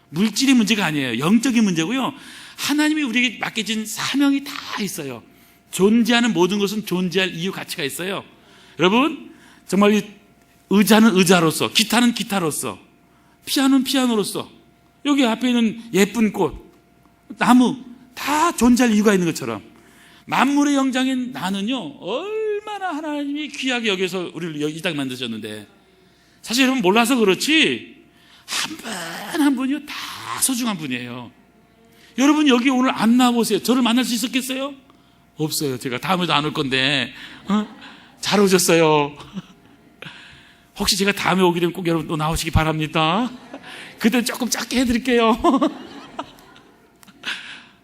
물질의 문제가 아니에요. 영적인 문제고요. 하나님이 우리에게 맡겨진 사명이 다 있어요. 존재하는 모든 것은 존재할 이유 가치가 있어요. 여러분 정말 이 의자는 의자로서, 기타는 기타로서, 피아노는 피아노로서, 여기 앞에 있는 예쁜 꽃, 나무 다 존재할 이유가 있는 것처럼 만물의 영장인 나는요 얼마나 하나님이 귀하게 여기서 우리를 이 땅에 만드셨는데, 사실 여러분 몰라서 그렇지 한 분 한 분이요 다 소중한 분이에요. 여러분 여기 오늘 안 나와보세요. 저를 만날 수 있었겠어요? 없어요. 제가 다음에도 안 올 건데 잘 오셨어요. 혹시 제가 다음에 오게 되면 꼭 여러분 또 나오시기 바랍니다. 그때 조금 작게 해드릴게요.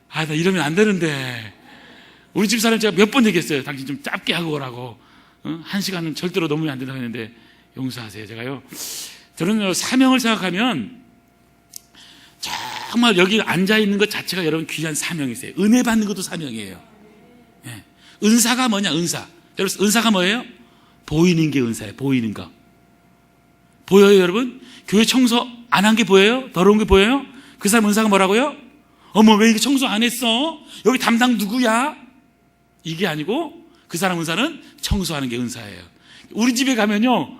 나 이러면 안 되는데. 우리 집사람 제가 몇 번 얘기했어요. 당신 좀 짧게 하고 오라고. 1시간은 절대로 넘으면 안 된다고 했는데 용서하세요. 제가요 저는 사명을 생각하면 정말 여기 앉아있는 것 자체가 여러분 귀한 사명이세요. 은혜 받는 것도 사명이에요. 예. 은사가 뭐냐? 은사. 여러분 은사가 뭐예요? 보이는 게 은사예요. 보이는 거. 보여요 여러분? 교회 청소 안 한 게 보여요? 더러운 게 보여요? 그 사람 은사가 뭐라고요? 어머 왜 이거 청소 안 했어? 여기 담당 누구야? 이게 아니고 그 사람 은사는 청소하는 게 은사예요. 우리 집에 가면요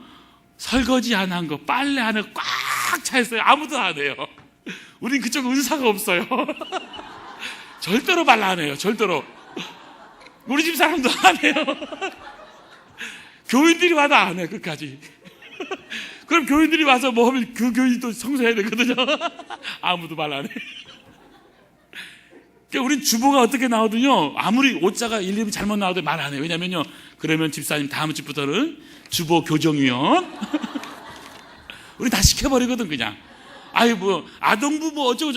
설거지 안 한 거, 빨래 안 하고 꽉 차 있어요. 아무도 안 해요. 우린 그쪽 은사가 없어요. 절대로 말라 안 해요. 절대로. 우리 집 사람도 안 해요. 교인들이 와도 안 해요. 끝까지. 그럼 교인들이 와서 뭐 하면 그 교인이 또 청소해야 되거든요. 아무도 말 안 해. 그러니까 우린 주보가 어떻게 나오든요 아무리 옷자가 일일이 잘못 나와도 말 안 해요. 왜냐면요 그러면 집사님 다음 주부터는 주보 교정위원 우리 다 시켜버리거든 그냥. 아유 뭐 아동부 뭐 어쩌고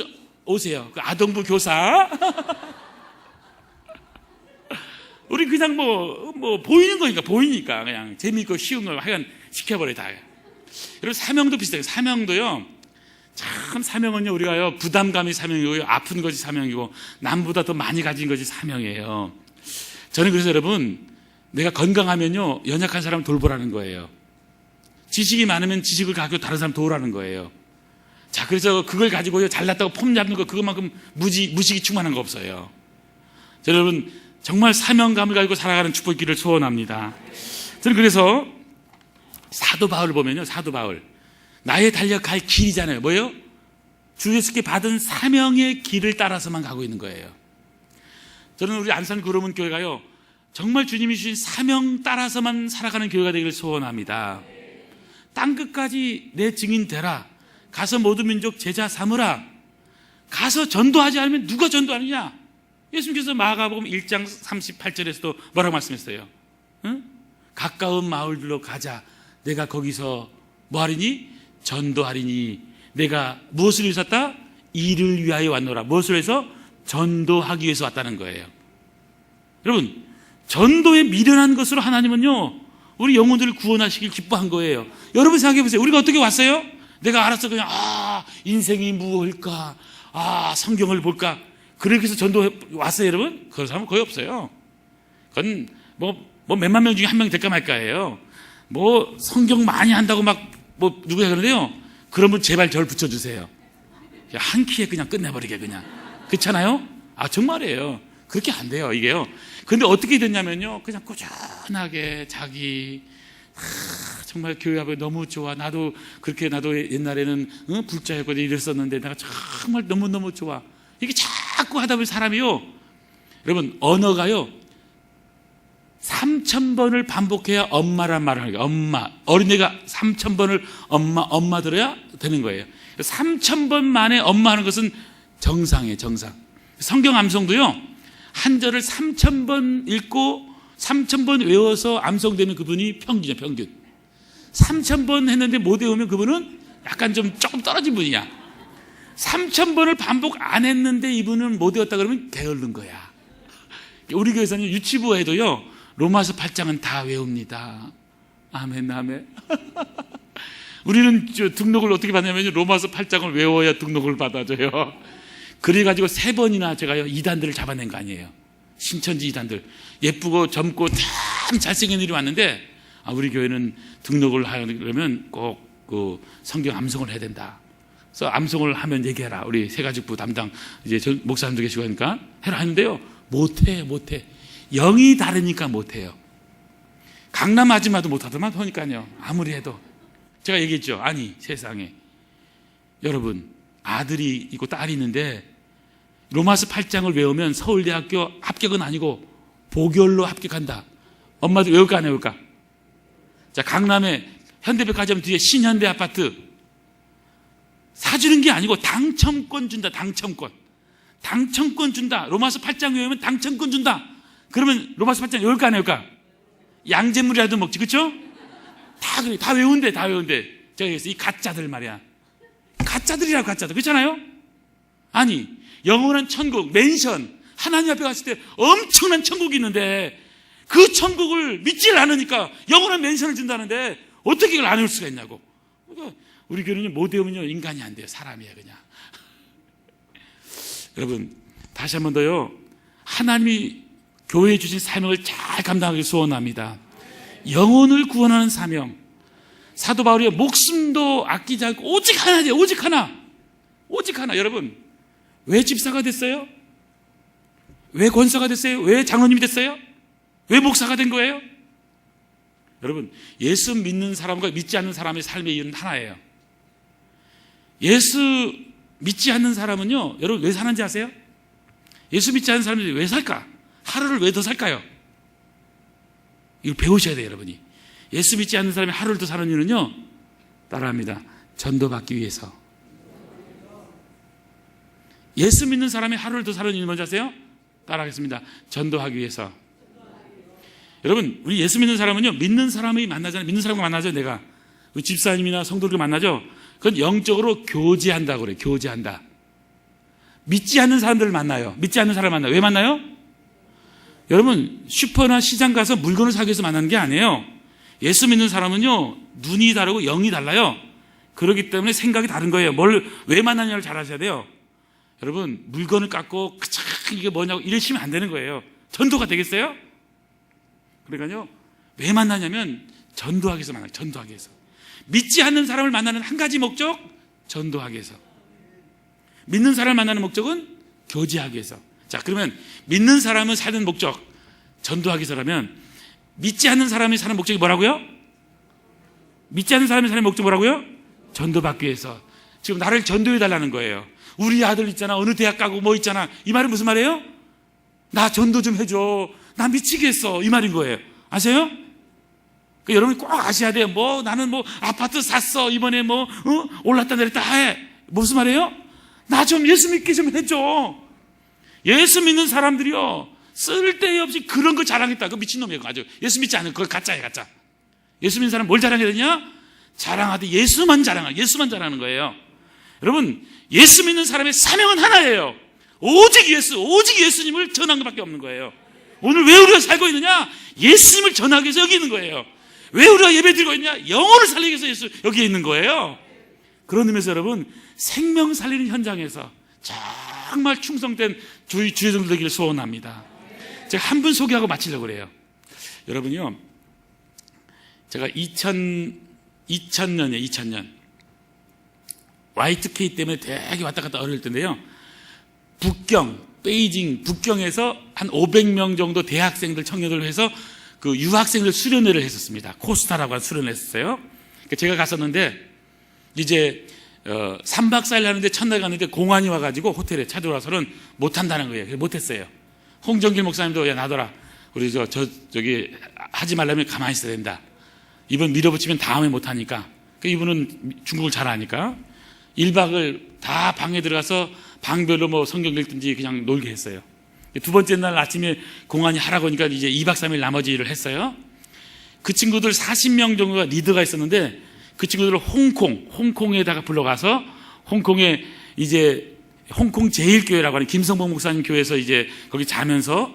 오세요. 그 아동부 교사. 우리 그냥 보이는 거니까, 보이니까 그냥 재미있고 쉬운 걸 하여간 시켜버려요, 다. 여러분, 사명도 비슷해요. 사명도요, 참 사명은요, 우리가요, 부담감이 사명이고요, 아픈 것이 사명이고, 남보다 더 많이 가진 것이 사명이에요. 저는 그래서 여러분, 내가 건강하면요, 연약한 사람 돌보라는 거예요. 지식이 많으면 지식을 가지고 다른 사람 도우라는 거예요. 자, 그래서 그걸 가지고요, 잘났다고 폼 잡는 거, 그것만큼 무식이 충만한 거 없어요. 자, 여러분, 정말 사명감을 가지고 살아가는 축복기를 소원합니다. 저는 그래서 사도 바울을 보면요, 사도 바울, 나의 달려갈 길이잖아요. 뭐예요? 주 예수께 받은 사명의 길을 따라서만 가고 있는 거예요. 저는 우리 안산 구름은 교회가요, 정말 주님이 주신 사명 따라서만 살아가는 교회가 되기를 소원합니다. 땅끝까지 내 증인 되라. 가서 모든 민족 제자 삼으라. 가서 전도하지 않으면 누가 전도하느냐? 예수님께서 마가복음 1장 38절에서도 뭐라고 말씀했어요? 응? 가까운 마을들로 가자. 내가 거기서 뭐 하리니? 전도하리니. 내가 무엇을 위해서 왔다? 이를 위하여 왔노라. 무엇을 위해서? 전도하기 위해서 왔다는 거예요. 여러분, 전도에 미련한 것으로 하나님은요, 우리 영혼들을 구원하시길 기뻐한 거예요. 여러분 생각해 보세요. 우리가 어떻게 왔어요? 내가 알아서 그냥 인생이 무엇일까? 성경을 볼까? 그렇게 해서 전도 왔어요, 여러분? 그런 사람은 거의 없어요. 그건 몇만 명 중에 한 명이 될까 말까예요. 성경 많이 한다고 누구야 그러는데요. 그러면 제발 저를 붙여주세요. 한 키에 그냥 끝내버리게 그냥. 그렇잖아요? 정말이에요. 그렇게 안 돼요, 이게요. 근데 어떻게 됐냐면요, 그냥 꾸준하게 자기, 정말 교회 앞에 너무 좋아. 나도 옛날에는 불자였거든, 이랬었는데 내가 정말 너무너무 좋아. 이게 자꾸 하다 보면 사람이요, 여러분, 언어가요, 3000번을 반복해야 엄마란 말을 하는 거예요. 엄마. 어린애가 3000번을 엄마 들어야 되는 거예요. 3000번 만에 엄마 하는 것은 정상이에요, 정상. 성경 암송도요, 한 절을 3000번 읽고 3000번 외워서 암송되는 그분이 평균이에요, 평균. 3000번 했는데 못 외우면 그분은 약간 조금 떨어진 분이야. 3000번을 반복 안 했는데 이분은 못 외웠다 그러면 게으른 거야. 우리 교회에서는 유치부에도요, 로마서 8장은 다 외웁니다. 아멘, 아멘. 우리는 등록을 어떻게 받냐면 로마서 8장을 외워야 등록을 받아줘요. 그래가지고 3번이나 제가요, 이단들을 잡아낸 거 아니에요. 신천지 이단들. 예쁘고 젊고 참 잘생긴 일이 왔는데, 우리 교회는 등록을 하려면 꼭 그 성경 암송을 해야 된다. 그래서 암송을 하면 얘기해라. 우리 새가족부 담당 이제 목사님도 계시고 하니까 해라 하는데요, 못해. 영이 다르니까 못해요. 강남 아줌마도 못하더만 보니까요. 아무리 해도. 제가 얘기했죠. 아니, 세상에. 여러분, 아들이 있고 딸이 있는데 로마서 8장을 외우면 서울대학교 합격은 아니고 보결로 합격한다. 엄마도 외울까 안 외울까? 자, 강남에 현대백화점 뒤에 신현대 아파트 사주는 게 아니고 당첨권 준다. 당첨권 준다. 로마서 8장 외우면 당첨권 준다. 그러면 로마서 8장 외울까 안 외울까? 양잿물이라도 먹지, 그렇죠? 다 그래, 다 외운대. 제가 얘기했어요. 이 가짜들 말이야. 가짜들이라고, 가짜들. 그렇잖아요? 아니, 영원한 천국, 맨션, 하나님 앞에 갔을 때 엄청난 천국이 있는데 그 천국을 믿질 않으니까 영원한 맨션을 준다는데 어떻게 이걸 안 외울 수가 있냐고. 그러니까 우리 교회는 못 외우면요, 인간이 안 돼요. 사람이에요, 그냥. 여러분, 다시 한 번 더요, 하나님이 교회에 주신 사명을 잘 감당하기 소원합니다. 영혼을 구원하는 사명. 사도 바울이 목숨도 아끼지 않고 오직 하나지, 오직 하나. 여러분, 왜 집사가 됐어요? 왜 권사가 됐어요? 왜 장로님이 됐어요? 왜 목사가 된 거예요? 여러분, 예수 믿는 사람과 믿지 않는 사람의 삶의 이유는 하나예요. 예수 믿지 않는 사람은요, 여러분 왜 사는지 아세요? 예수 믿지 않는 사람이 왜 살까? 하루를 왜 더 살까요? 이걸 배우셔야 돼요, 여러분이. 예수 믿지 않는 사람이 하루를 더 사는 이유는요, 따라합니다. 전도받기 위해서. 예수 믿는 사람이 하루를 더 사는 이유는 뭔지 아세요? 따라하겠습니다. 전도하기 위해서. 여러분, 우리 예수 믿는 사람은요, 믿는 사람이 만나잖아요. 믿는 사람과 만나죠, 내가. 우리 집사님이나 성도들 만나죠. 그건 영적으로 교제한다고 그래요. 교제한다. 믿지 않는 사람들을 만나요. 믿지 않는 사람을 만나요. 왜 만나요? 여러분, 슈퍼나 시장 가서 물건을 사기 위해서 만나는 게 아니에요. 예수 믿는 사람은요, 눈이 다르고 영이 달라요. 그렇기 때문에 생각이 다른 거예요. 왜 만나냐를 잘 아셔야 돼요. 여러분, 물건을 갖고 이게 뭐냐고 이러시면 안 되는 거예요. 전도가 되겠어요? 그러니까요, 왜 만나냐면 전도하기 위해서 만나요. 전도하기 위해서. 믿지 않는 사람을 만나는 한 가지 목적, 전도하기 위해서. 믿는 사람을 만나는 목적은 교제하기 위해서. 자, 그러면 믿는 사람은 사는 목적, 전도하기 위해서라면 믿지 않는 사람이 사는 목적이 뭐라고요? 믿지 않는 사람이 사는 목적이 뭐라고요? 전도받기 위해서. 지금 나를 전도해달라는 거예요. 우리 아들 있잖아, 어느 대학 가고 뭐 있잖아. 이 말은 무슨 말이에요? 나 전도 좀 해줘. 나 미치겠어. 이 말인 거예요. 아세요? 그러니까 여러분이 꼭 아셔야 돼요. 나는 아파트 샀어. 이번에 올랐다 내렸다 해. 무슨 말이에요? 나 좀 예수 믿게 좀 해줘. 예수 믿는 사람들이요, 쓸데없이 그런 걸 자랑했다. 그거 미친놈이에요. 아주 예수 믿지 않은 그거 가짜예요. 가짜. 예수 믿는 사람 뭘 자랑해야 되냐? 자랑하되 예수만 자랑하는 거예요. 여러분, 예수 믿는 사람의 사명은 하나예요. 오직 예수님을 전하는 것밖에 없는 거예요. 오늘 왜 우리가 살고 있느냐? 예수님을 전하기 위해서 여기 있는 거예요. 왜 우리가 예배 드리고 있냐? 영혼을 살리기 위해서 여기에 있는 거예요. 그런 의미에서 여러분, 생명 살리는 현장에서 정말 충성된 주의종들 되기를 소원합니다. 제가 한 분 소개하고 마치려고 그래요. 여러분요, 제가 2000년 Y2K 때문에 되게 왔다 갔다 어려울 텐데요, 베이징 북경에서 한 500명 정도 대학생들, 청년들을 해서 그 유학생들 수련회를 했었습니다. 코스타라고 하는 수련회를 했었어요. 제가 갔었는데, 이제 3박 4일 하는데 첫날 갔는데 공안이 와가지고 호텔에 찾아와서는 못한다는 거예요. 못했어요. 홍정길 목사님도, 야, 나더라, 우리 저기 하지 말라면 가만히 있어야 된다. 이번 밀어붙이면 다음에 못하니까. 이분은 중국을 잘 아니까 1박을 다 방에 들어가서 방별로 성경 읽든지 그냥 놀게 했어요. 두 번째 날 아침에 공안이 하라고 하니까 이제 2박 3일 나머지 일을 했어요. 그 친구들 40명 정도가 리더가 있었는데, 그 친구들을 홍콩에다가 불러가서 홍콩에 이제 홍콩 제일교회라고 하는 김성봉 목사님 교회에서 이제 거기 자면서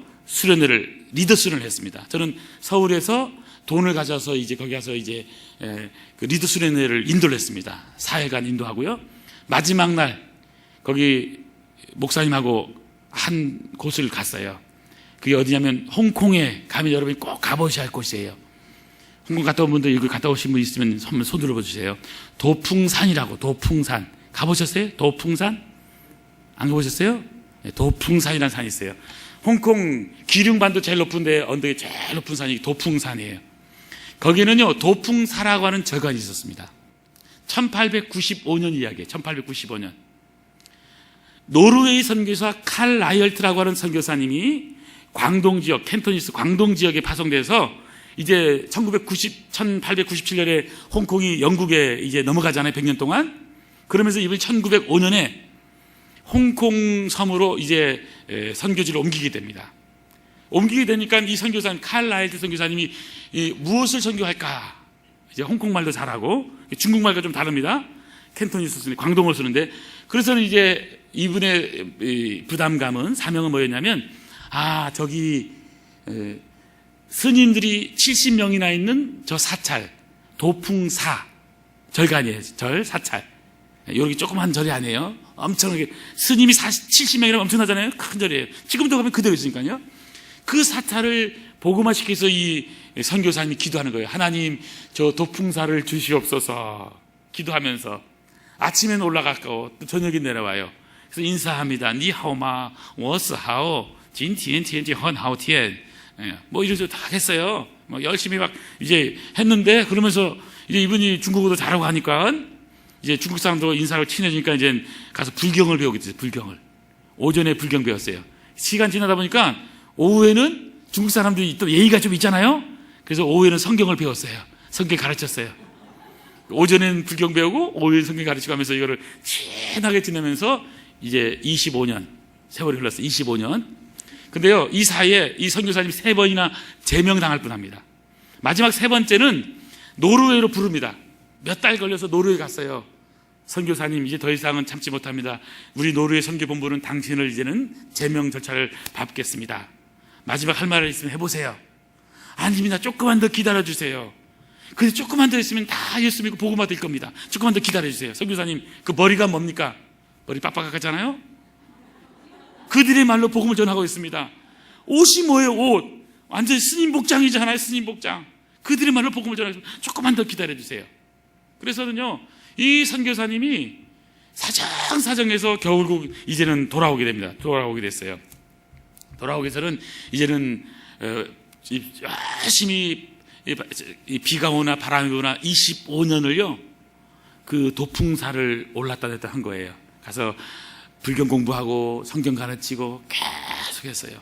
리더 수련을 했습니다. 저는 서울에서 돈을 가져서 이제 거기 가서 이제 그 리더 수련회를 인도를 했습니다. 4일간 인도하고요. 마지막 날 거기 목사님하고 한 곳을 갔어요. 그게 어디냐면 홍콩에 가면 여러분이 꼭 가보셔야 할 곳이에요. 홍콩 갔다 온 분들, 여기 갔다 오신 분 있으면 한번 손 들어보주세요. 도풍산이라고, 도풍산. 가보셨어요? 도풍산? 안 가보셨어요? 네, 도풍산이라는 산이 있어요. 홍콩 기륭반도 제일 높은데 언덕이 제일 높은 산이 도풍산이에요. 거기는요, 도풍사라고 하는 절간이 있었습니다. 1895년 이야기예요. 1895년. 노르웨이 선교사 칼 라이얼트라고 하는 선교사님이 광동 지역, 캔토니스 광동 지역에 파송돼서 이제 1897년에 홍콩이 영국에 이제 넘어가잖아요. 100년 동안. 그러면서 이번에 1905년에 홍콩 섬으로 이제 선교지를 옮기게 됩니다. 옮기게 되니까 이 선교사님, 칼 라이얼트 선교사님이 무엇을 선교할까? 이제 홍콩말도 잘하고 중국말과 좀 다릅니다. 캔토니스 쓰는, 광동어를 쓰는데, 그래서는 이제 이분의 부담감은, 사명은 뭐였냐면, 저기 스님들이 70명이나 있는 저 사찰, 도풍사 절간이에요. 사찰. 여기 조그만 절이 아니에요. 엄청나게 스님이 70명이라면 엄청나잖아요. 큰 절이에요. 지금도 가면 그대로 있으니까요. 그 사찰을 복음화시키기 위해서 이 선교사님이 기도하는 거예요. 하나님, 저 도풍사를 주시옵소서. 기도하면서 아침에는 올라갔고 또 저녁에 내려와요. 그래서 인사합니다. 니하오마 워스하오 진티엔티엔티 헌하오티엔, 이래서 다 했어요. 열심히 막 이제 했는데, 그러면서 이제 이분이 중국어도 잘하고 하니까 이제 중국 사람도 인사를 친해지니까 이제 가서 불경을 배우게 됐어요. 불경을. 오전에 불경 배웠어요. 시간 지나다 보니까 오후에는 중국 사람들이 또 예의가 좀 있잖아요. 그래서 오후에는 성경을 배웠어요. 성경 가르쳤어요. 오전에는 불경 배우고 오후에는 성경 가르치고 하면서 이거를 친하게 지내면서 이제 25년 세월이 흘렀어요. 25년. 근데요, 이 사이에 이 선교사님이 3번이나 제명당할 뻔합니다. 마지막 3번째는 노르웨이로 부릅니다. 몇 달 걸려서 노르웨이 갔어요. 선교사님, 이제 더 이상은 참지 못합니다. 우리 노르웨이 선교본부는 당신을 이제는 제명 절차를 밟겠습니다. 마지막 할 말을 있으면 해보세요. 아닙니다. 조금만 더 기다려주세요. 근데 조금만 더 있으면 다 예수 믿고 복음 받을 겁니다. 조금만 더 기다려주세요. 선교사님, 그 머리가 뭡니까? 머리 빡빡하잖아요. 그들의 말로 복음을 전하고 있습니다. 옷이 뭐예요? 옷. 완전 스님 복장이잖아요. 스님 복장. 그들의 말로 복음을 전하고 있습니다. 조금만 더 기다려주세요. 그래서는요, 이 선교사님이 사정사정해서 결국 이제는 돌아오게 됩니다. 돌아오게 됐어요. 돌아오게 해서는 이제는 열심히 비가 오나 바람이 오나 25년을요 그 도풍사를 올랐다 내렸다 한 거예요. 가서 불경 공부하고 성경 가르치고 계속 했어요.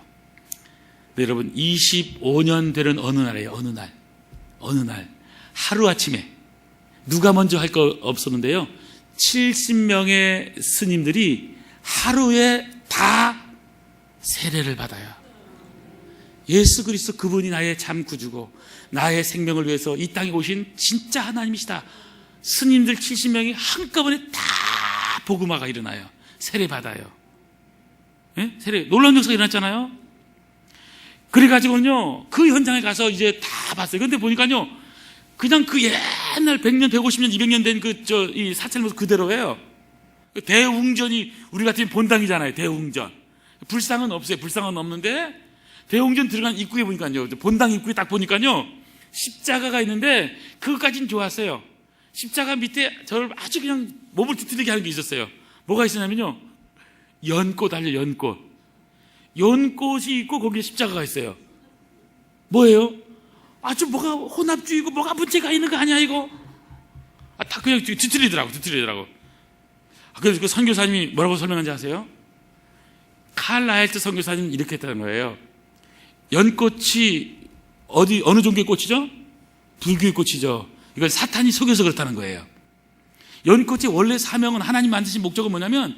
근데 여러분, 25년 되는 어느 날이에요. 어느 날 하루아침에 누가 먼저 할 거 없었는데요, 70명의 스님들이 하루에 다 세례를 받아요. 예수 그리스도, 그분이 나의 참 구주고 나의 생명을 위해서 이 땅에 오신 진짜 하나님이시다. 스님들 70명이 한꺼번에 다 복음화가 일어나요. 세례 받아요. 예? 세례, 놀라운 역사가 일어났잖아요. 그래가지고는요, 그 현장에 가서 이제 다 봤어요. 근데 보니까요, 그냥 그 옛날 100년, 150년, 200년 된 이 사찰 모습 그대로예요. 대웅전이 우리 같은 본당이잖아요. 대웅전. 불상은 없어요. 불상은 없는데 대웅전 들어간 입구에 보니까요, 본당 입구에 딱 보니까요, 십자가가 있는데 그것까지는 좋았어요. 십자가 밑에 저를 아주 그냥 몸을 뒤틀리게 하는 게 있었어요. 뭐가 있었냐면요, 연꽃 알죠? 연꽃이 있고 거기에 십자가가 있어요. 뭐예요? 아주 뭐가 혼합주의고 뭐가 문제가 있는 거 아니야 이거? 다 그냥 뒤틀리더라고. 그래서 그 선교사님이 뭐라고 설명한지 아세요? 칼 라헬트 선교사님은 이렇게 했다는 거예요. 연꽃이 어느 종교의 꽃이죠? 불교의 꽃이죠. 이걸 사탄이 속여서 그렇다는 거예요. 연꽃의 원래 사명은, 하나님 만드신 목적은 뭐냐면,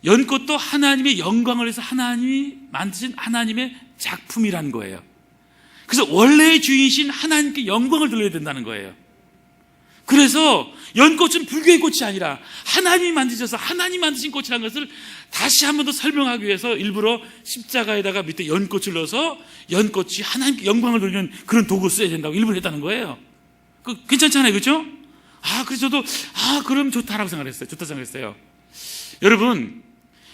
연꽃도 하나님의 영광을 위해서 하나님이 만드신 하나님의 작품이라는 거예요. 그래서 원래의 주인이신 하나님께 영광을 돌려야 된다는 거예요. 그래서 연꽃은 불교의 꽃이 아니라 하나님이 만드셔서 하나님 만드신 꽃이라는 것을 다시 한 번 더 설명하기 위해서 일부러 십자가에다가 밑에 연꽃을 넣어서 연꽃이 하나님께 영광을 돌리는 그런 도구 써야 된다고 일부러 했다는 거예요. 괜찮잖아요, 그렇죠? 그래서 저도 그럼 좋다라고 생각했어요. 좋다 생각했어요. 여러분,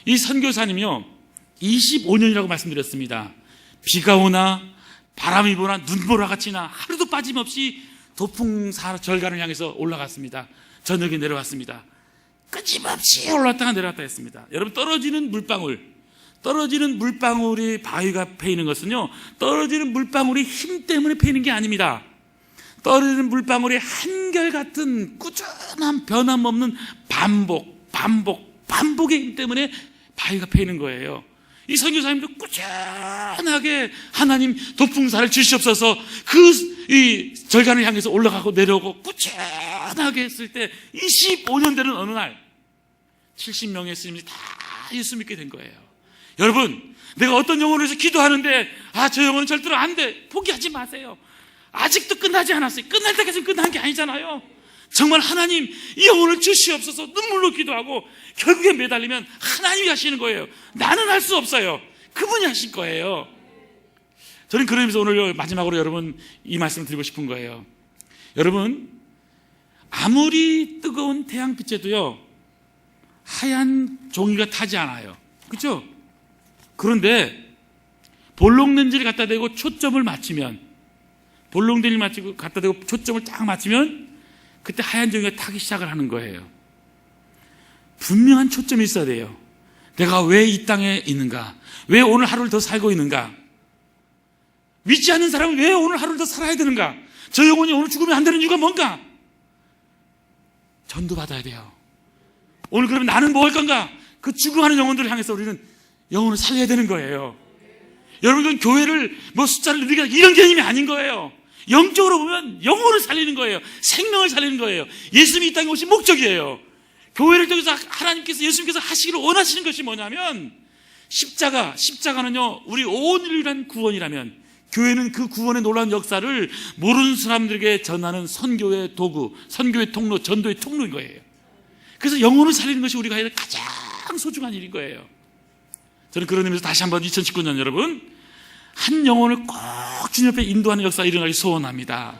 이 선교사님이요 25년이라고 말씀드렸습니다. 비가 오나 바람이 부나 눈보라 같이나 하루도 빠짐없이 도풍사 절간을 향해서 올라갔습니다. 저녁에 내려왔습니다. 끊임없이 올랐다가 내려왔다 했습니다. 여러분, 떨어지는 물방울이 바위가 패이는 것은요, 떨어지는 물방울이 힘 때문에 패이는 게 아닙니다. 떨어지는 물방울이 한결같은 꾸준한 변함없는 반복의 힘 때문에 바위가 패이는 거예요. 이 선교사님도 꾸준하게 하나님 도풍사를 주시옵소서, 이 절간을 향해서 올라가고 내려오고 꾸준하게 했을 때 25년 되는 어느 날 70명의 스님이 다 예수 믿게 된 거예요. 여러분, 내가 어떤 영혼을 위해서 기도하는데 저 영혼은 절대로 안 돼, 포기하지 마세요. 아직도 끝나지 않았어요. 끝날 때까지는 끝난 게 아니잖아요. 정말 하나님 이 영혼을 주시옵소서 눈물로 기도하고 결국에 매달리면 하나님이 하시는 거예요. 나는 할 수 없어요. 그분이 하실 거예요. 저는 그러면서 오늘 마지막으로 여러분 이 말씀을 드리고 싶은 거예요. 여러분, 아무리 뜨거운 태양빛에도요 하얀 종이가 타지 않아요. 그렇죠? 그런데 볼록 렌즈를 갖다 대고 초점을 맞추면, 갖다 대고 초점을 딱 맞추면 그때 하얀 종이가 타기 시작을 하는 거예요. 분명한 초점이 있어야 돼요. 내가 왜 이 땅에 있는가? 왜 오늘 하루를 더 살고 있는가? 믿지 않는 사람은 왜 오늘 하루를 더 살아야 되는가? 저 영혼이 오늘 죽으면 안 되는 이유가 뭔가? 전도받아야 돼요. 오늘 그러면 나는 뭐 할 건가? 그 죽어가는 영혼들을 향해서 우리는 영혼을 살려야 되는 거예요. 여러분, 교회를 숫자를 늘리게 이런 개념이 아닌 거예요. 영적으로 보면 영혼을 살리는 거예요. 생명을 살리는 거예요. 예수님이 이 땅에 오신 목적이에요. 교회를 통해서 예수님께서 하시기를 원하시는 것이 뭐냐면, 십자가는요 우리 온 인류를 위한 구원이라면, 교회는 그 구원의 놀라운 역사를 모르는 사람들에게 전하는 선교의 도구, 선교의 통로, 전도의 통로인 거예요. 그래서 영혼을 살리는 것이 우리가 해야 할 가장 소중한 일인 거예요. 저는 그런 의미에서 다시 한번 2019년 여러분, 한 영혼을 꼭 주님 옆에 인도하는 역사가 일어나기 소원합니다.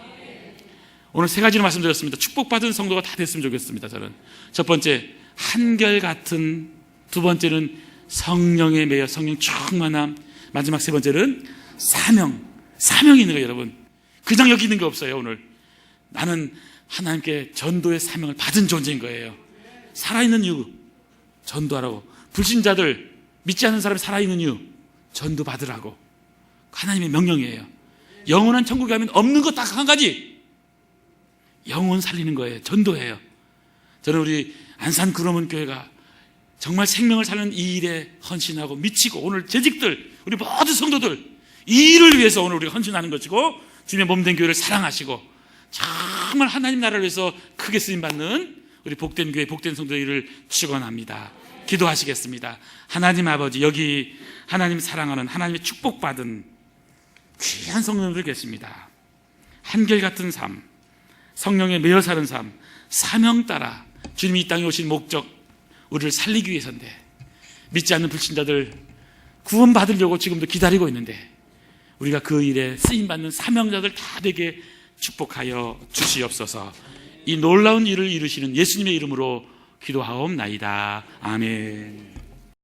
오늘 세 가지를 말씀드렸습니다. 축복받은 성도가 다 됐으면 좋겠습니다. 저는 첫 번째, 한결같은. 두 번째는 성령에 매여 성령 충만함. 마지막 세 번째는 사명이 있는 거예요. 여러분, 그냥 여기 있는 게 없어요. 오늘 나는 하나님께 전도의 사명을 받은 존재인 거예요. 살아있는 이유 전도하라고. 불신자들, 믿지 않는 사람이 살아있는 이유 전도 받으라고. 하나님의 명령이에요. 영원한 천국에 가면 없는 것 딱 한 가지, 영혼 살리는 거예요. 전도예요. 저는 우리 안산 구름원 교회가 정말 생명을 살리는 이 일에 헌신하고 미치고, 오늘 재직들, 우리 모든 성도들 이 일을 위해서 오늘 우리가 헌신하는 것이고, 주님의 몸된 교회를 사랑하시고 정말 하나님 나라를 위해서 크게 쓰임받는 우리 복된 교회, 복된 성도들을 축원합니다. 기도하시겠습니다. 하나님 아버지, 여기 하나님 사랑하는, 하나님의 축복받은 귀한 성도들 계십니다. 한결같은 삶, 성령에 매여 사는 삶, 사명 따라 주님이 이 땅에 오신 목적, 우리를 살리기 위해서인데, 믿지 않는 불신자들 구원받으려고 지금도 기다리고 있는데, 우리가 그 일에 쓰임받는 사명자들 다 되게 축복하여 주시옵소서. 이 놀라운 일을 이루시는 예수님의 이름으로 기도하옵나이다. 아멘.